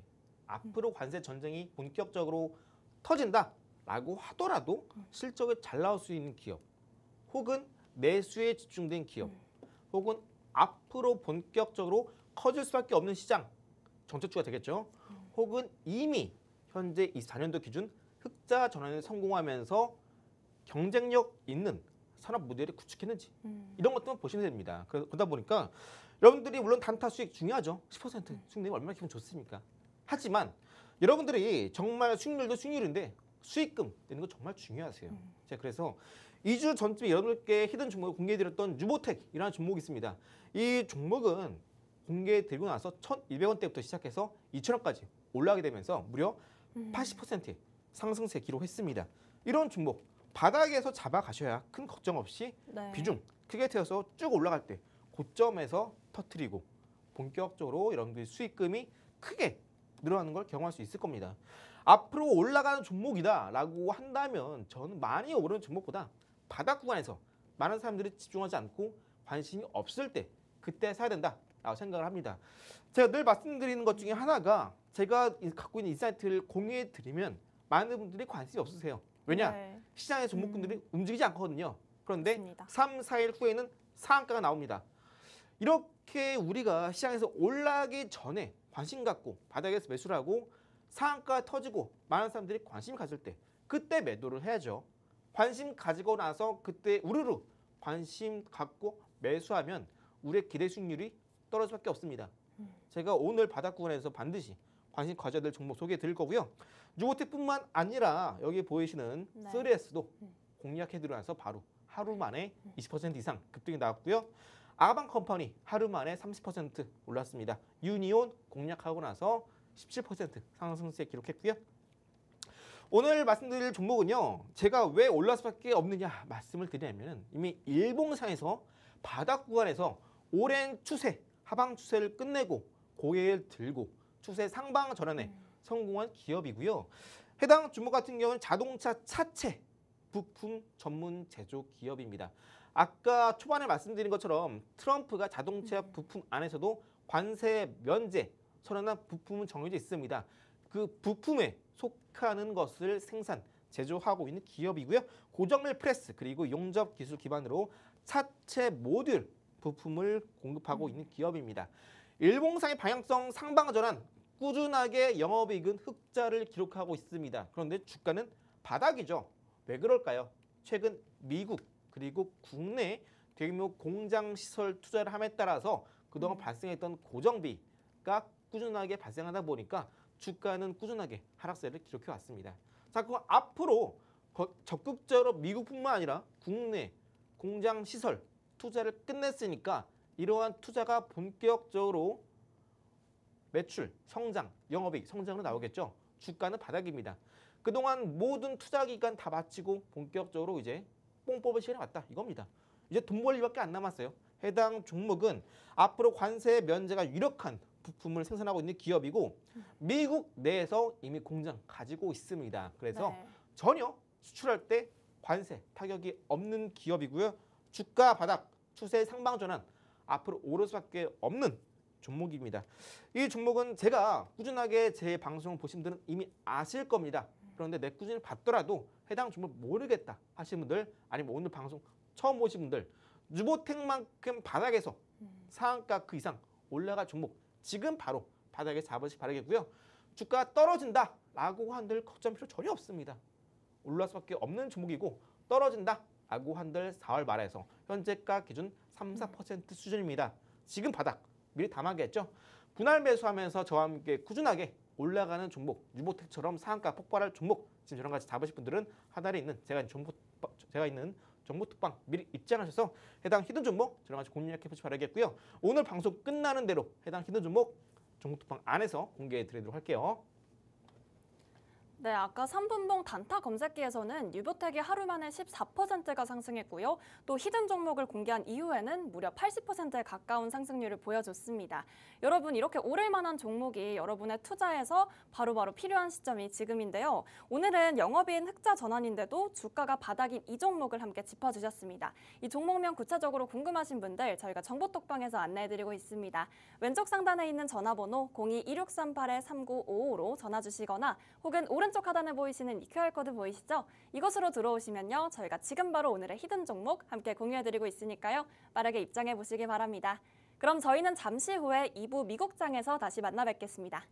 Speaker 2: 앞으로 관세 전쟁이 본격적으로 터진다라고 하더라도 실적이 잘 나올 수 있는 기업, 혹은 내수에 집중된 기업, 혹은 앞으로 본격적으로 커질 수밖에 없는 시장, 정책주가 되겠죠. 혹은 이미 현재 24년도 기준 흑자 전환에 성공하면서 경쟁력 있는 산업 모델을 구축했는지 이런 것들만 보시면 됩니다. 그러다 보니까 여러분들이 물론 단타 수익 중요하죠. 10% 수익 내면 얼마나 기분 좋습니까? 하지만 여러분들이 정말 수익률도 수익률인데 수익금 내는 거 정말 중요하세요. 제가 그래서 2주 전쯤에 여러분께 히든 종목을 공개해드렸던 유보텍이라는 종목이 있습니다. 이 종목은 공개해드리고 나서 1,200원대부터 시작해서 2,000원까지 올라가게 되면서 무려 80%의 상승세 기록했습니다. 이런 종목 바닥에서 잡아가셔야 큰 걱정 없이
Speaker 1: 네.
Speaker 2: 비중 크게 태워서 쭉 올라갈 때 고점에서 터트리고 본격적으로 여러분들이 수익금이 크게 늘어나는 걸 경험할 수 있을 겁니다. 앞으로 올라가는 종목이다라고 한다면 저는 많이 오르는 종목보다 바닥 구간에서 많은 사람들이 집중하지 않고 관심이 없을 때 그때 사야 된다라고 생각을 합니다. 제가 늘 말씀드리는 것 중에 하나가 제가 갖고 있는 인사이트를 공유해 드리면 많은 분들이 관심이 없으세요. 왜냐?
Speaker 1: 네.
Speaker 2: 시장의 종목군들이 움직이지 않거든요. 그런데
Speaker 1: 맞습니다.
Speaker 2: 3, 4일 후에는 상한가가 나옵니다. 이렇게 우리가 시장에서 올라가기 전에 관심 갖고 바닥에서 매수를 하고 상한가 터지고 많은 사람들이 관심 가질 때 그때 매도를 해야죠. 관심 가지고 나서 그때 우르르 관심 갖고 매수하면 우리의 기대 수익률이 떨어질 수밖에 없습니다. 제가 오늘 바닥 구간에서 반드시 관심 가져야 될 종목 소개해 드릴 거고요. 유보텍뿐만 아니라 여기 보이시는
Speaker 1: 네.
Speaker 2: 3S도 공략해 드려서 바로 하루 만에 20% 이상 급등이 나왔고요. 아방 컴퍼니 하루 만에 30% 올랐습니다. 유니온 공략하고 나서 17% 상승세 기록했고요. 오늘 말씀드릴 종목은요. 제가 왜 올랐을 수밖에 없느냐 말씀을 드리냐면 이미 일봉상에서 바닥 구간에서 오랜 추세, 하방 추세를 끝내고 고개를 들고 추세 상방 전환에 성공한 기업이고요. 해당 종목 같은 경우는 자동차 차체 부품 전문 제조 기업입니다. 아까 초반에 말씀드린 것처럼 트럼프가 자동차 부품 안에서도 관세 면제 선언한 부품은 정해져 있습니다. 그 부품에 속하는 것을 생산, 제조하고 있는 기업이고요. 고정밀 프레스 그리고 용접 기술 기반으로 차체 모듈 부품을 공급하고 있는 기업입니다. 일봉상의 방향성 상방 전환 꾸준하게 영업이익은 흑자를 기록하고 있습니다. 그런데 주가는 바닥이죠. 왜 그럴까요? 최근 미국 그리고 국내 대규모 공장 시설 투자를 함에 따라서 그동안 발생했던 고정비가 꾸준하게 발생하다 보니까 주가는 꾸준하게 하락세를 기록해 왔습니다. 자, 그럼 앞으로 적극적으로 미국뿐만 아니라 국내 공장 시설 투자를 끝냈으니까 이러한 투자가 본격적으로 매출, 성장, 영업이익, 성장으로 나오겠죠. 주가는 바닥입니다. 그동안 모든 투자 기간 다 마치고 본격적으로 이제 뽕 뽑을 시간이 왔다 이겁니다. 이제 돈 벌 일밖에 안 남았어요. 해당 종목은 앞으로 관세 면제가 유력한 부품을 생산하고 있는 기업이고 미국 내에서 이미 공장 가지고 있습니다. 그래서
Speaker 1: 네.
Speaker 2: 전혀 수출할 때 관세 타격이 없는 기업이고요. 주가 바닥, 추세 상방 전환 앞으로 오를 수밖에 없는 종목입니다. 이 종목은 제가 꾸준하게 제 방송을 보신 분들은 이미 아실 겁니다. 그런데 내 꾸준히 봤더라도 해당 종목 모르겠다 하시는 분들 아니면 오늘 방송 처음 보신 분들 유보텍만큼 바닥에서 상한가 그 이상 올라갈 종목 지금 바로 바닥에 잡으시 바라겠고요. 주가 떨어진다라고 한들 걱정 필요 전혀 없습니다. 올라갈 수밖에 없는 종목이고 떨어진다라고 한들 4월 말에서 현재가 기준 3, 4% 수준입니다. 지금 바닥 미리 담아겠죠. 분할 매수하면서 저와 함께 꾸준하게 올라가는 종목 유보텍처럼 상한가 폭발할 종목 지금 저랑 같이 잡으실 분들은 하단에 있는 제가 있는 정보 톡방 미리 입장하셔서 해당 히든 종목 저랑 같이 공략해 보시기 바라겠고요. 오늘 방송 끝나는 대로 해당 히든 종목 정보 톡방 안에서 공개해 드리도록 할게요.
Speaker 1: 네, 아까 3분봉 단타 검색기에서는 뉴보텍이 하루 만에 14%가 상승했고요. 또 히든 종목을 공개한 이후에는 무려 80%에 가까운 상승률을 보여줬습니다. 여러분, 이렇게 오를 만한 종목이 여러분의 투자에서 바로바로 필요한 시점이 지금인데요. 오늘은 영업이익 흑자 전환인데도 주가가 바닥인 이 종목을 함께 짚어주셨습니다. 이 종목명 구체적으로 궁금하신 분들 저희가 정보톡방에서 안내해드리고 있습니다. 왼쪽 상단에 있는 전화번호 02-2638-3955로 전화 주시거나 혹은 오른쪽 하단에 보이시는 이 QR코드 보이시죠? 이곳으로 들어오시면요. 저희가 지금 바로 오늘의 히든 종목 함께 공유해드리고 있으니까요. 빠르게 입장해 보시기 바랍니다. 그럼 저희는 잠시 후에 2부 미국장에서 다시 만나 뵙겠습니다.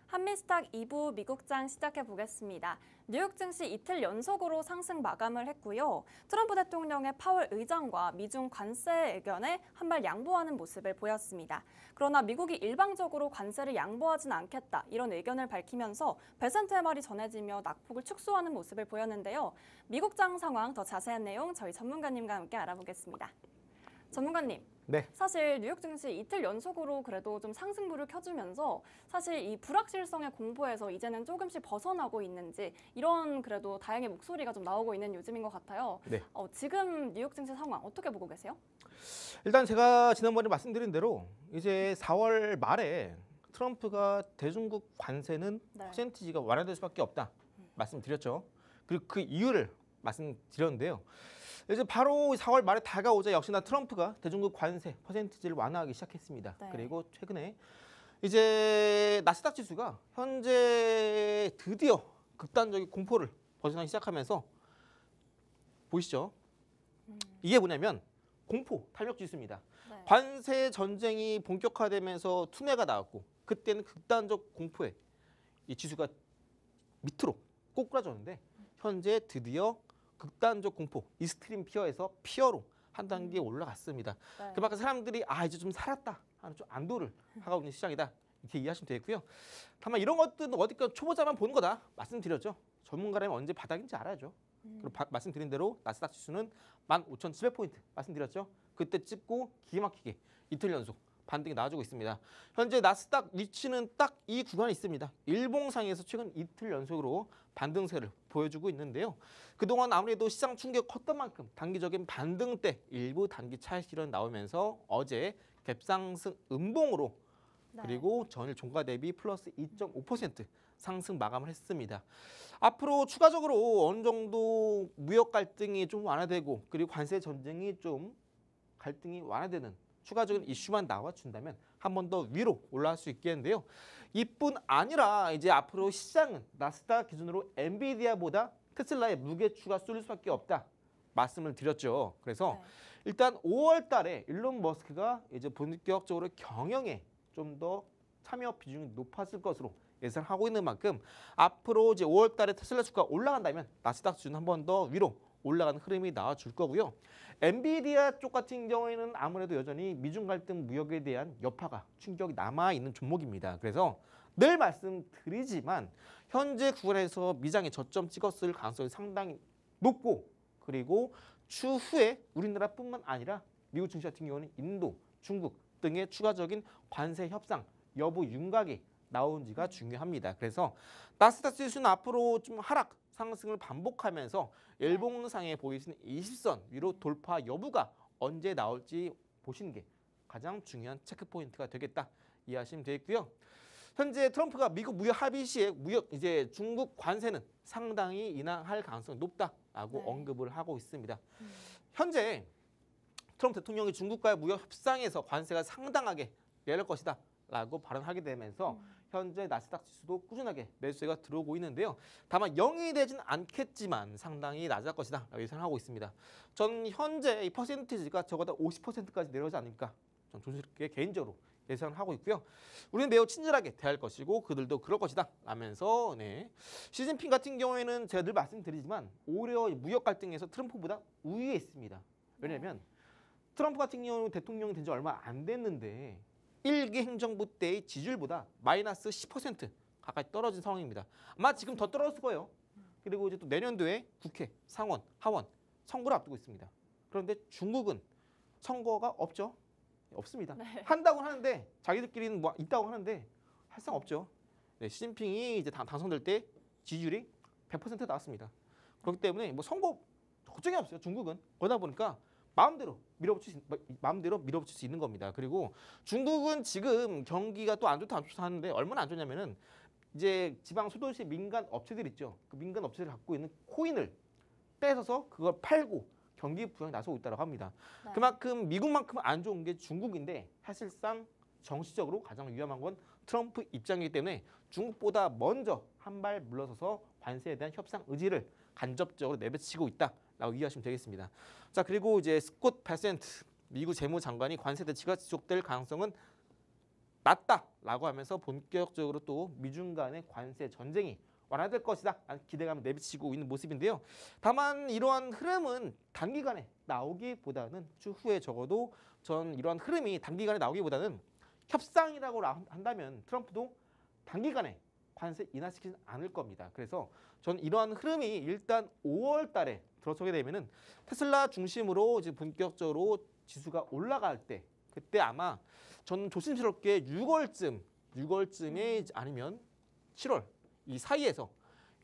Speaker 1: 한미스탁 2부 미국장 시작해 보겠습니다. 뉴욕 증시 이틀 연속으로 상승 마감을 했고요. 트럼프 대통령의 파월 의장과 미중 관세 의견에 한 발 양보하는 모습을 보였습니다. 그러나 미국이 일방적으로 관세를 양보하진 않겠다 이런 의견을 밝히면서 배센트의 말이 전해지며 낙폭을 축소하는 모습을 보였는데요. 미국장 상황 더 자세한 내용 저희 전문가님과 함께 알아보겠습니다. 전문가님.
Speaker 2: 네.
Speaker 1: 사실 뉴욕 증시 이틀 연속으로 그래도 좀 상승부를 켜주면서 사실 이 불확실성의 공포에서 이제는 조금씩 벗어나고 있는지 이런 그래도 다행의 목소리가 좀 나오고 있는 요즘인 것 같아요.
Speaker 2: 네.
Speaker 1: 지금 뉴욕 증시 상황 어떻게 보고 계세요?
Speaker 2: 일단 제가 지난번에 말씀드린 대로 이제 4월 말에 트럼프가 대중국 관세는
Speaker 1: 네.
Speaker 2: 퍼센티지가 완화될 수밖에 없다 말씀드렸죠. 그리고 그 이유를 말씀드렸는데요. 이제 바로 4월 말에 다가오자 역시나 트럼프가 대중국 관세 퍼센티지를 완화하기 시작했습니다.
Speaker 1: 네.
Speaker 2: 그리고 최근에 이제 나스닥 지수가 현재 드디어 극단적인 공포를 벗어나기 시작하면서 보이시죠? 이게 뭐냐면 공포 탄력 지수입니다.
Speaker 1: 네.
Speaker 2: 관세 전쟁이 본격화되면서 투매가 나왔고 그때는 극단적 공포에 이 지수가 밑으로 꼬꾸라졌는데 현재 드디어 극단적 공포, 이스트림 피어에서 피어로 한 단계 올라갔습니다.
Speaker 1: 네.
Speaker 2: 그만큼 사람들이 이제 좀 살았다 하는 좀 안도를 하고 있는 시장이다 이렇게 이해하시면 되겠고요. 다만 이런 것들은 어디까 초보자만 보는 거다 말씀드렸죠. 전문가라면 언제 바닥인지 알아야죠. 그리고 말씀드린 대로 나스닥 지수는 15,700포인트 말씀드렸죠. 그때 찍고 기가 막히게 이틀 연속 반등이 나와주고 있습니다. 현재 나스닥 위치는 딱 이 구간에 있습니다. 일봉상에서 최근 이틀 연속으로 반등세를 보여주고 있는데요. 그동안 아무래도 시장 충격 컸던 만큼 단기적인 반등 때 일부 단기 차익 실현 나오면서 어제 갭상승 음봉으로
Speaker 1: 네.
Speaker 2: 그리고 전일 종가 대비 플러스 2.5% 상승 마감을 했습니다. 앞으로 추가적으로 어느 정도 무역 갈등이 좀 완화되고 그리고 관세 전쟁이 좀 갈등이 완화되는 추가적인 이슈만 나와준다면 한 번 더 위로 올라갈 수 있겠는데요. 이뿐 아니라 이제 앞으로 시장은 나스닥 기준으로 엔비디아보다 테슬라의 무게추가 쏠릴 수밖에 없다 말씀을 드렸죠. 그래서
Speaker 1: 네.
Speaker 2: 일단 5월 달에 일론 머스크가 이제 본격적으로 경영에 좀 더 참여 비중이 높아질 것으로 예상하고 있는 만큼 앞으로 이제 5월 달에 테슬라 주가가 올라간다면 나스닥 지수는 한 번 더 위로 올라가는 흐름이 나와줄 거고요. 엔비디아 쪽 같은 경우에는 아무래도 여전히 미중 갈등 무역에 대한 여파가 충격이 남아있는 종목입니다. 그래서 늘 말씀드리지만 현재 구간에서 미장에 저점 찍었을 가능성이 상당히 높고 그리고 추후에 우리나라뿐만 아니라 미국 증시 같은 경우는 인도, 중국 등의 추가적인 관세 협상 여부 윤곽이 나온지가 중요합니다. 그래서 나스닥 지수는 앞으로 좀 하락 상승을 반복하면서 일봉상에 보이시는 20선 위로 돌파 여부가 언제 나올지 보시는 게 가장 중요한 체크 포인트가 되겠다 이해하시면 되겠고요. 현재 트럼프가 미국 무역 합의 시에 이제 중국 관세는 상당히 인하할 가능성이 높다라고 언급을 하고 있습니다. 현재 트럼프 대통령이 중국과의 무역 협상에서 관세가 상당하게 내릴 것이다라고 발언하게 되면서 현재 나스닥 지수도 꾸준하게 매수세가 들어오고 있는데요. 다만 0이 되진 않겠지만 상당히 낮을 것이다라고 예상하고 있습니다. 전 현재 이 퍼센티지가 적어도 50%까지 내려오지 않을까 전 조심스럽게 개인적으로 예상을 하고 있고요. 우리는 매우 친절하게 대할 것이고 그들도 그럴 것이다 라면서 시진핑 같은 경우에는 제가 늘 말씀드리지만 오히려 무역 갈등에서 트럼프보다 우위에 있습니다. 왜냐하면 트럼프 같은 경우는 대통령이 된 지 얼마 안 됐는데 1기 행정부 때의 지지율보다 마이너스 10% 가까이 떨어진 상황입니다. 아마 지금 더 떨어졌을 거예요. 그리고 이제 또 내년도에 국회, 상원, 하원 선거를 앞두고 있습니다. 그런데 중국은 선거가 없죠. 없습니다. 한다고는 하는데 자기들끼리는 뭐 있다고 하는데 할상 없죠. 시진핑이 이제 당선될 때 지지율이 100% 나왔습니다. 그렇기 때문에 뭐 선거 걱정이 없어요. 중국은 그러다 보니까 마음대로 밀어붙일 수 있는 겁니다. 그리고 중국은 지금 경기가 또 안 좋다 하는데 얼마나 안 좋냐면은 이제 지방 소도시 민간 업체들 있죠. 그 민간 업체들 갖고 있는 코인을 뺏어서 그걸 팔고 경기 부양에 나서고 있다고 합니다. 그만큼 미국만큼 안 좋은 게 중국인데 사실상 정치적으로 가장 위험한 건 트럼프 입장이기 때문에 중국보다 먼저 한 발 물러서서 관세에 대한 협상 의지를 간접적으로 내비치고 있다라고 이해하시면 되겠습니다. 자, 그리고 이제 스콧 베센트 미국 재무장관이 관세 대치가 지속될 가능성은 낮다라고 하면서 본격적으로 또 미중 간의 관세 전쟁이 완화될 것이다 라는 기대감을 내비치고 있는 모습인데요. 다만 이러한 흐름은 단기간에 나오기보다는 추후에 적어도 전 이러한 흐름이 단기간에 나오기보다는 협상이라고 한다면 트럼프도 단기간에 관세 인하시키지 않을 겁니다. 그래서 전 이러한 흐름이 일단 5월 달에 들어서게 되면은 테슬라 중심으로 이제 본격적으로 지수가 올라갈 때 그때 아마 저는 조심스럽게 6월쯤에 아니면 7월 이 사이에서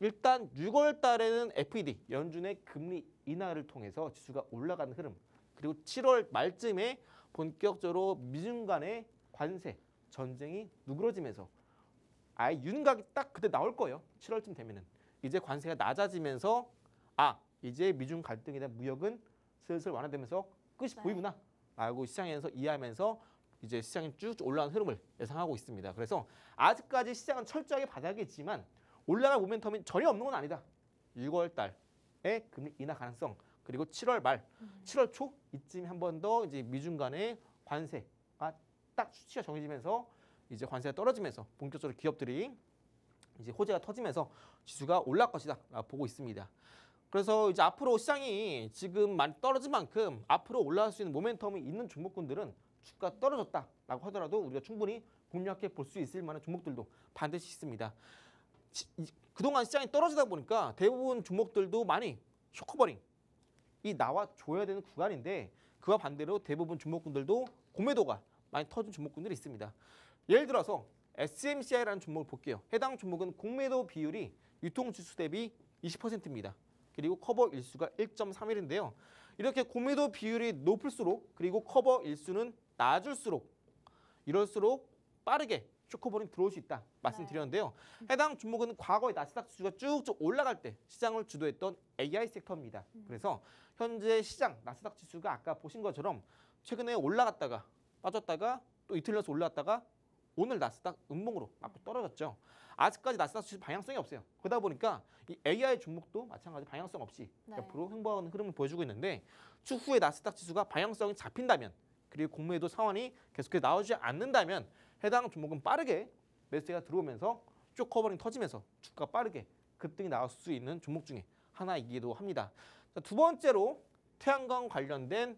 Speaker 2: 일단 6월 달에는 FED 연준의 금리 인하를 통해서 지수가 올라가는 흐름 그리고 7월 말쯤에 본격적으로 미중 간의 관세 전쟁이 누그러지면서 아예 윤곽이 딱 그때 나올 거예요. 7월쯤 되면은 이제 관세가 낮아지면서 이제 미중 갈등에 대한 무역은 슬슬 완화되면서 끝이 보이구나 라고 시장에서 이해하면서 이제 시장이 쭉 올라가는 흐름을 예상하고 있습니다. 그래서 아직까지 시장은 철저하게 바닥에 있지만 올라갈 모멘텀이 전혀 없는 건 아니다. 6월 달에 금리 인하 가능성 그리고 7월 말, 7월 초 이쯤 한 번 더 이제 미중 간의 관세가 딱 수치가 정해지면서 이제 관세가 떨어지면서 본격적으로 기업들이 이제 호재가 터지면서 지수가 올라갈 것이다 보고 있습니다. 그래서 이제 앞으로 시장이 지금 많이 떨어진 만큼 앞으로 올라갈 수 있는 모멘텀이 있는 종목군들은 주가 떨어졌다라고 하더라도 우리가 충분히 공략해 볼 수 있을 만한 종목들도 반드시 있습니다. 그동안 시장이 떨어지다 보니까 대부분 종목들도 많이 쇼커버링이 나와줘야 되는 구간인데 그와 반대로 대부분 종목군들도 공매도가 많이 터진 종목군들이 있습니다. 예를 들어서 SMCI라는 종목을 볼게요. 해당 종목은 공매도 비율이 유통지수 대비 20%입니다. 그리고 커버 일수가 1.31인데요. 이렇게 공매도 비율이 높을수록 그리고 커버 일수는 낮을수록 이럴수록 빠르게 쇼커버링 들어올 수 있다 말씀드렸는데요. 해당 종목은 과거에 나스닥 지수가 쭉쭉 올라갈 때 시장을 주도했던 AI 섹터입니다. 그래서 현재 시장 나스닥 지수가 아까 보신 것처럼 최근에 올라갔다가 빠졌다가 또 이틀 연속 올라갔다가 오늘 나스닥 음봉으로 맞고 떨어졌죠. 아직까지 나스닥 지수 방향성이 없어요. 그러다 보니까 이 AI 종목도 마찬가지 방향성 없이 옆으로 횡보하는 흐름을 보여주고 있는데 추후에 나스닥 지수가 방향성이 잡힌다면 그리고 공매도 상환이 계속해서 나오지 않는다면 해당 종목은 빠르게 매수세가 들어오면서 쭉 커버링 터지면서 주가가 빠르게 급등이 나올 수 있는 종목 중에 하나이기도 합니다. 자, 두 번째로 태양광 관련된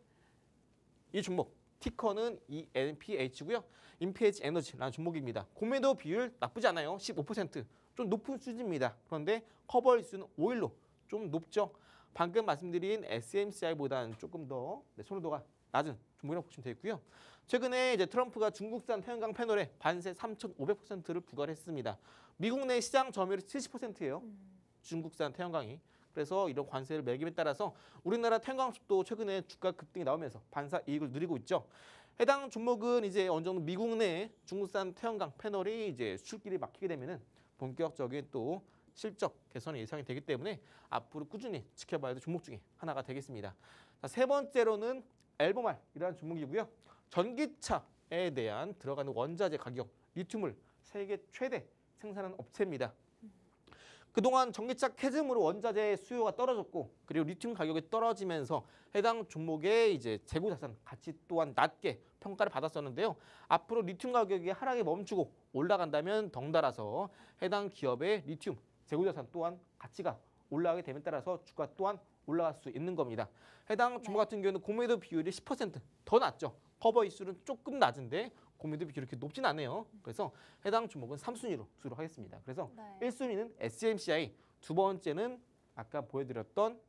Speaker 2: 이 종목 티커는 ENPH고요. 인피에지 에너지라는 종목입니다. 공매도 비율 나쁘지 않아요. 15%. 좀 높은 수준입니다. 그런데 커버 일수는 5일로 좀 높죠. 방금 말씀드린 SMCI보다는 조금 더 선호도가 낮은 종목이라고 보시면 되겠고요. 최근에 이제 트럼프가 중국산 태양광 패널에 관세 3,500%를 부과했습니다. 미국 내 시장 점유율이 70%예요. 중국산 태양광이. 그래서 이런 관세를 매김에 따라서 우리나라 태양광수도 최근에 주가 급등이 나오면서 반사 이익을 누리고 있죠. 해당 종목은 이제 어느 정도 미국 내 중국산 태양광 패널이 이제 수출길이 막히게 되면은 본격적인 또 실적 개선이 예상이 되기 때문에 앞으로 꾸준히 지켜봐야 될 종목 중에 하나가 되겠습니다. 자, 세 번째로는 엘보말이라는 종목이고요. 전기차에 대한 들어가는 원자재 가격, 리튬을 세계 최대 생산하는 업체입니다. 그동안 전기차 캐즘으로 원자재 수요가 떨어졌고 그리고 리튬 가격이 떨어지면서 해당 종목의 이제 재고 자산 가치 또한 낮게 평가를 받았었는데요. 앞으로 리튬 가격이 하락이 멈추고 올라간다면 덩달아서 해당 기업의 리튬 재고 자산 또한 가치가 올라가게 됨에 따라서 주가 또한 올라갈 수 있는 겁니다. 해당 종목 같은 경우는 공매도 비율이 10%더 낮죠. 커버 이수는 조금 낮은데 공매도 비율이 그렇게 높진 않네요. 그래서 해당 종목은 3순위로 두도록 하겠습니다. 그래서
Speaker 1: 네.
Speaker 2: 1순위는 SMCI, 두 번째는 아까 보여드렸던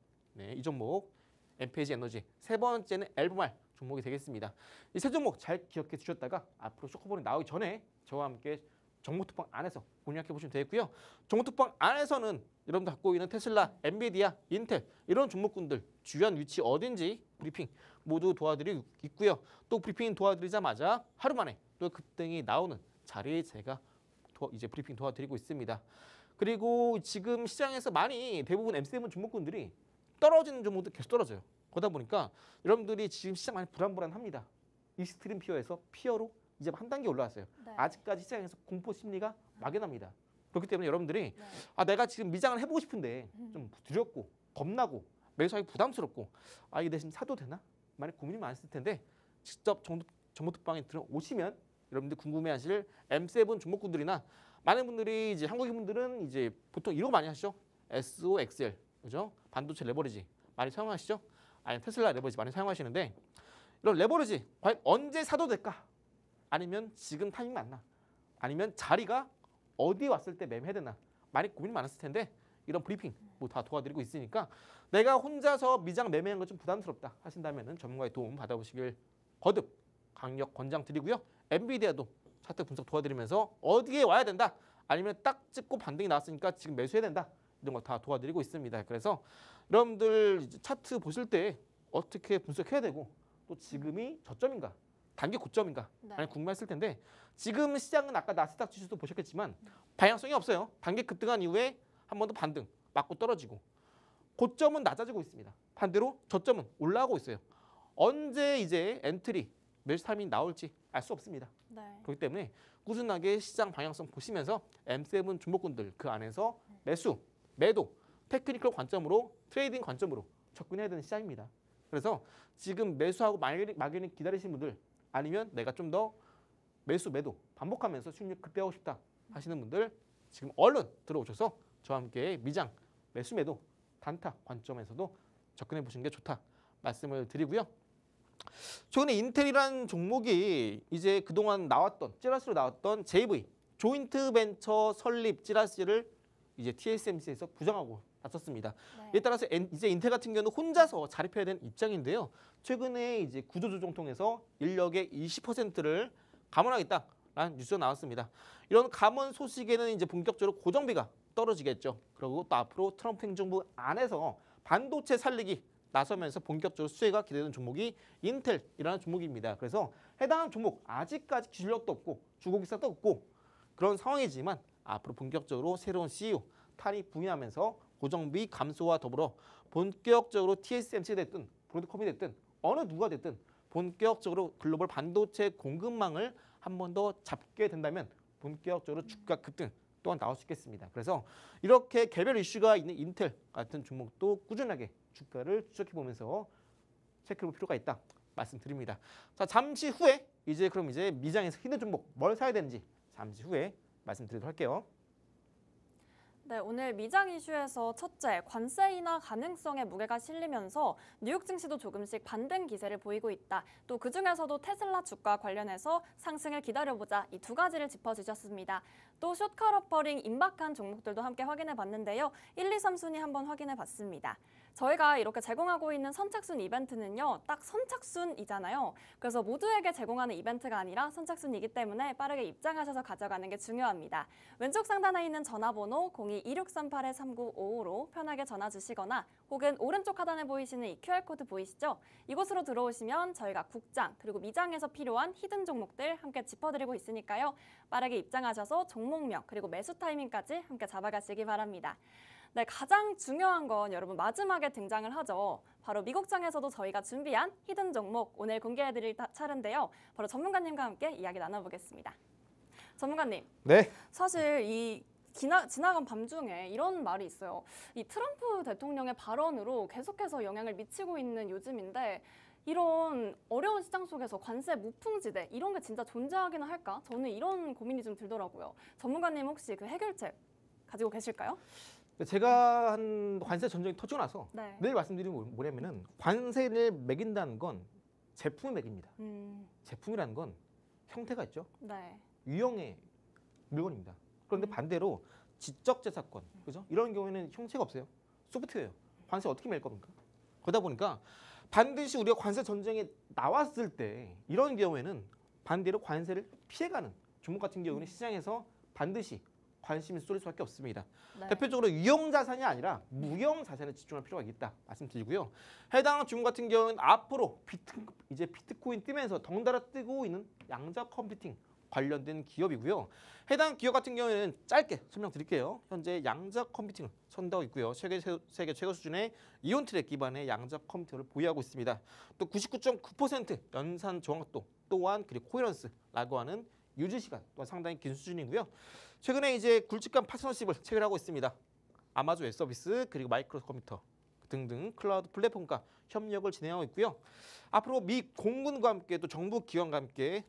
Speaker 2: 이 종목 엠페이지 에너지, 세 번째는 엘보말 종목이 되겠습니다. 이 세 종목 잘 기억해 주셨다가 앞으로 쇼커볼이 나오기 전에 저와 함께 정보톡방 안에서 공략해 보시면 되겠고요. 정보톡방 안에서는 여러분들 갖고 있는 테슬라, 엔비디아, 인텔 이런 종목군들 주요한 위치 어딘지 브리핑 모두 도와드리고 있고요. 또 브리핑 도와드리자마자 하루 만에 또 급등이 나오는 자리에 제가 이제 브리핑 도와드리고 있습니다. 그리고 지금 시장에서 많이 대부분 M7 종목군들이 떨어지는 종목들 계속 떨어져요. 그러다 보니까 여러분들이 지금 시장 많이 불안합니다. 익스트림 피어에서 피어로 이제 한 단계 올라왔어요.
Speaker 1: 네.
Speaker 2: 아직까지 시장에서 공포 심리가 막연합니다. 그렇기 때문에 여러분들이
Speaker 1: 네.
Speaker 2: 내가 지금 미장을 해보고 싶은데 좀 두렵고 겁나고 매수하기 부담스럽고 이게 대신 사도 되나? 만약 고민이 많으실 텐데 직접 정보톡방에 들어오시면 여러분들 궁금해하실 M7 종목군들이나 많은 분들이 이제 한국인 분들은 이제 보통 이런 거 많이 하시죠. SOXL 그죠? 반도체 레버리지 많이 사용하시죠? 아니면 테슬라 레버리지 많이 사용하시는데 이런 레버리지 과연 언제 사도 될까? 아니면 지금 타이밍 맞나? 아니면 자리가 어디에 왔을 때 매매해야 되나? 많이 고민이 많았을 텐데 이런 브리핑 뭐 다 도와드리고 있으니까 내가 혼자서 미장 매매하는 건 좀 부담스럽다 하신다면은 전문가의 도움 받아보시길 거듭 강력 권장드리고요. 엔비디아도 차트 분석 도와드리면서 어디에 와야 된다 아니면 딱 찍고 반등이 나왔으니까 지금 매수해야 된다 이런 거 다 도와드리고 있습니다. 그래서 여러분들 이제 차트 보실 때 어떻게 분석해야 되고 또 지금이 저점인가 단기 고점인가
Speaker 1: 네.
Speaker 2: 많이 궁금했을 텐데 지금 시장은 아까 나스닥 지수도 보셨겠지만 방향성이 없어요. 단기 급등한 이후에 한 번 더 반등 맞고 떨어지고 고점은 낮아지고 있습니다. 반대로 저점은 올라가고 있어요. 언제 이제 엔트리 매수 타이밍이 나올지 알 수 없습니다.
Speaker 1: 네.
Speaker 2: 그렇기 때문에 꾸준하게 시장 방향성 보시면서 M7 종목군들 그 안에서 매수, 매도, 테크니컬 관점으로 트레이딩 관점으로 접근해야 되는 시장입니다. 그래서 지금 매수하고 막연히 기다리시는 분들 아니면 내가 좀 더 매수, 매도 반복하면서 수익률 극대화하고 싶다 하시는 분들 지금 얼른 들어오셔서 저와 함께 미장, 매수, 매도, 단타 관점에서도 접근해 보시는 게 좋다 말씀을 드리고요. 최근에 인텔이라는 종목이 이제 그동안 나왔던 찌라시로 나왔던 JV 조인트 벤처 설립 찌라시를 이제 TSMC에서 부정하고 나섰습니다.
Speaker 1: 네.
Speaker 2: 이에 따라서 이제 인텔 같은 경우는 혼자서 자립해야 되는 입장인데요. 최근에 이제 구조조정 통해서 인력의 20%를 감원하겠다라는 뉴스가 나왔습니다. 이런 감원 소식에는 이제 본격적으로 고정비가 떨어지겠죠. 그리고 또 앞으로 트럼프 행정부 안에서 반도체 살리기 나서면서 본격적으로 수혜가 기대되는 종목이 인텔이라는 종목입니다. 그래서 해당 종목 아직까지 기술력도 없고 주고 기사도 없고 그런 상황이지만 앞으로 본격적으로 새로운 CEO 탄이 부임하면서 고정비 감소와 더불어 본격적으로 TSMC가 됐든 브로드컴이 됐든 어느 누가 됐든 본격적으로 글로벌 반도체 공급망을 한 번 더 잡게 된다면 본격적으로 주가 급등 또한 나올 수 있겠습니다. 그래서 이렇게 개별 이슈가 있는 인텔 같은 종목도 꾸준하게 주가를 추적해 보면서 체크해볼 필요가 있다 말씀드립니다. 자, 잠시 후에 이제 미장에서 히든 종목 뭘 사야 되는지 잠시 후에 말씀드리도록 할게요.
Speaker 1: 네, 오늘 미장 이슈에서 첫째, 관세 인하 가능성에 무게가 실리면서 뉴욕 증시도 조금씩 반등 기세를 보이고 있다. 또 그중에서도 테슬라 주가 관련해서 상승을 기다려보자 이 두 가지를 짚어주셨습니다. 또 숏컷 어퍼링 임박한 종목들도 함께 확인해 봤는데요. 1, 2, 3순위 한번 확인해 봤습니다. 저희가 이렇게 제공하고 있는 선착순 이벤트는요, 딱 선착순이잖아요. 그래서 모두에게 제공하는 이벤트가 아니라 선착순이기 때문에 빠르게 입장하셔서 가져가는 게 중요합니다. 왼쪽 상단에 있는 전화번호 02-2638-3955로 편하게 전화 주시거나 혹은 오른쪽 하단에 보이시는 이 QR코드 보이시죠? 이곳으로 들어오시면 저희가 국장 그리고 미장에서 필요한 히든 종목들 함께 짚어드리고 있으니까요. 빠르게 입장하셔서 종목명 그리고 매수 타이밍까지 함께 잡아가시기 바랍니다. 네, 가장 중요한 건 여러분 마지막에 등장을 하죠. 바로 미국장에서도 저희가 준비한 히든 종목 오늘 공개해드릴 차례인데요. 바로 전문가님과 함께 이야기 나눠보겠습니다. 전문가님,
Speaker 2: 네.
Speaker 1: 사실 이 지나간 밤중에 이런 말이 있어요. 이 트럼프 대통령의 발언으로 계속해서 영향을 미치고 있는 요즘인데 이런 어려운 시장 속에서 관세 무풍지대 이런 게 진짜 존재하기는 할까? 저는 이런 고민이 좀 들더라고요. 전문가님 혹시 그 해결책 가지고 계실까요?
Speaker 2: 제가 한 관세 전쟁이 터지고 나서
Speaker 1: 네.
Speaker 2: 늘 말씀드린 게 뭐냐면은 관세를 매긴다는 건 제품을 매깁니다. 제품이라는 건 형태가 있죠.
Speaker 1: 네.
Speaker 2: 유형의 물건입니다. 그런데 반대로 지적재산권, 그죠? 이런 경우에는 형체가 없어요. 소프트웨어. 관세 어떻게 맬 겁니까? 그러다 보니까 반드시 우리가 관세 전쟁에 나왔을 때 이런 경우에는 반대로 관세를 피해가는 종목 같은 경우는 시장에서 반드시 관심이 쏠릴 수밖에 없습니다.
Speaker 1: 네.
Speaker 2: 대표적으로 유형 자산이 아니라 무형 자산에 집중할 필요가 있다 말씀드리고요. 해당 종목 같은 경우는 앞으로 비트코인 뜨면서 덩달아 뜨고 있는 양자 컴퓨팅 관련된 기업이고요. 해당 기업 같은 경우에는 짧게 설명드릴게요. 현재 양자 컴퓨팅을 선도하고 있고요. 세계 최고 수준의 이온 트랙 기반의 양자 컴퓨터를 보유하고 있습니다. 또 99.9% 연산 정확도 또한 그리고 코헤런스라고 하는 유지 시간 또한 상당히 긴 수준이고요. 최근에 이제 굵직한 파트너십을 체결하고 있습니다. 아마존 웹 서비스 그리고 마이크로 컴퓨터 등등 클라우드 플랫폼과 협력을 진행하고 있고요. 앞으로 미 공군과 함께 또 정부 기관과 함께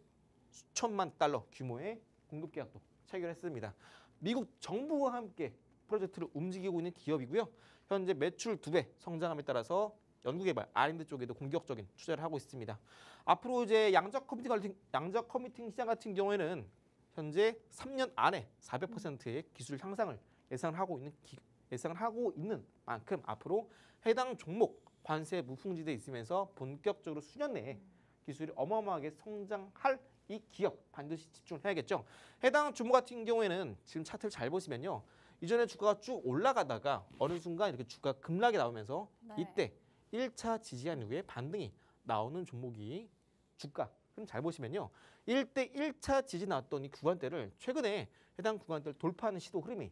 Speaker 2: 수천만 달러 규모의 공급 계약도 체결했습니다. 미국 정부와 함께 프로젝트를 움직이고 있는 기업이고요. 현재 매출 2배 성장함에 따라서 연구개발, R&D 쪽에도 공격적인 투자를 하고 있습니다. 앞으로 이제 양자 컴퓨팅 시장 같은 경우에는 현재 3년 안에 400%의 기술 향상을 예상을 하고 있는 만큼 앞으로 해당 종목 관세 무풍지대에 있으면서 본격적으로 수년 내에 기술이 어마어마하게 성장할 이 기업 반드시 집중을 해야겠죠. 해당 종목 같은 경우에는 지금 차트를 잘 보시면요. 이전에 주가가 쭉 올라가다가 어느 순간 이렇게 주가 급락이 나오면서
Speaker 1: 네.
Speaker 2: 이때 1차 지지한 이후에 반등이 나오는 종목이 주가. 그럼 잘 보시면요. 1차 지지 나왔던 이 구간대를 최근에 해당 구간대를 돌파하는 시도 흐름이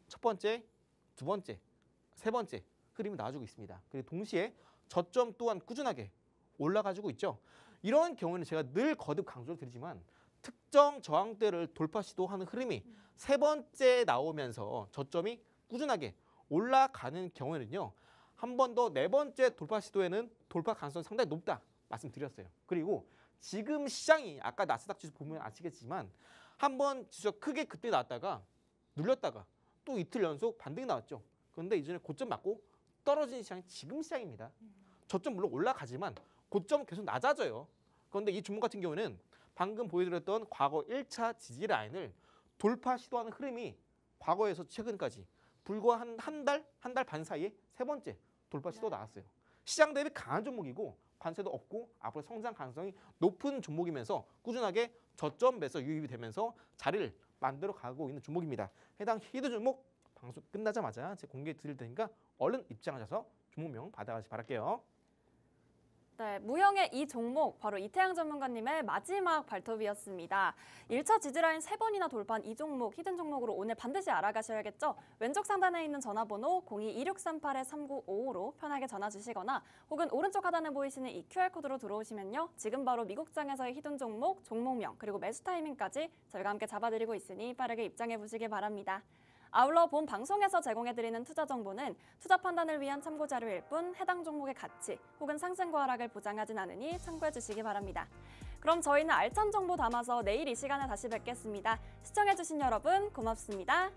Speaker 2: 첫 번째, 두 번째, 세 번째 흐름이 나와주고 있습니다. 그리고 동시에 저점 또한 꾸준하게 올라가지고 있죠. 이런 경우는 제가 늘 거듭 강조를 드리지만 특정 저항대를 돌파 시도하는 흐름이 세 번째 나오면서 저점이 꾸준하게 올라가는 경우에는요. 한 번 더 네 번째 돌파 시도에는 돌파 가능성이 상당히 높다 말씀드렸어요. 그리고 지금 시장이 아까 나스닥 지수 보면 아시겠지만 한번 지수가 크게 그때 나왔다가 눌렸다가 또 이틀 연속 반등이 나왔죠. 그런데 이전에 고점 맞고 떨어진 시장이 지금 시장입니다. 저점 물론 올라가지만 고점 계속 낮아져요. 그런데 이 종목 같은 경우는 방금 보여드렸던 과거 1차 지지 라인을 돌파 시도하는 흐름이 과거에서 최근까지 불과 한 달 반 사이에 세 번째 돌파 시도 나왔어요. 시장 대비 강한 종목이고 관세도 없고 앞으로 성장 가능성이 높은 종목이면서 꾸준하게 저점 매수 유입이 되면서 자리를 만들어 가고 있는 종목입니다. 해당 히든 종목 방송 끝나자마자 제가 공개해 드릴 테니까 얼른 입장하셔서 종목명 받아가시기 바랄게요.
Speaker 1: 네, 무형의 이 종목 바로 이태양 전문가님의 마지막 발톱이었습니다. 1차 지지라인 3번이나 돌파한 이 종목, 히든 종목으로 오늘 반드시 알아가셔야겠죠. 왼쪽 상단에 있는 전화번호 02-2638-3955로 편하게 전화 주시거나 혹은 오른쪽 하단에 보이시는 이 QR코드로 들어오시면요. 지금 바로 미국장에서의 히든 종목, 종목명 그리고 매수 타이밍까지 저희가 함께 잡아드리고 있으니 빠르게 입장해 보시기 바랍니다. 아울러 본 방송에서 제공해드리는 투자 정보는 투자 판단을 위한 참고 자료일 뿐 해당 종목의 가치 혹은 상승과 하락을 보장하진 않으니 참고해 주시기 바랍니다. 그럼 저희는 알찬 정보 담아서 내일 이 시간에 다시 뵙겠습니다. 시청해주신 여러분 고맙습니다.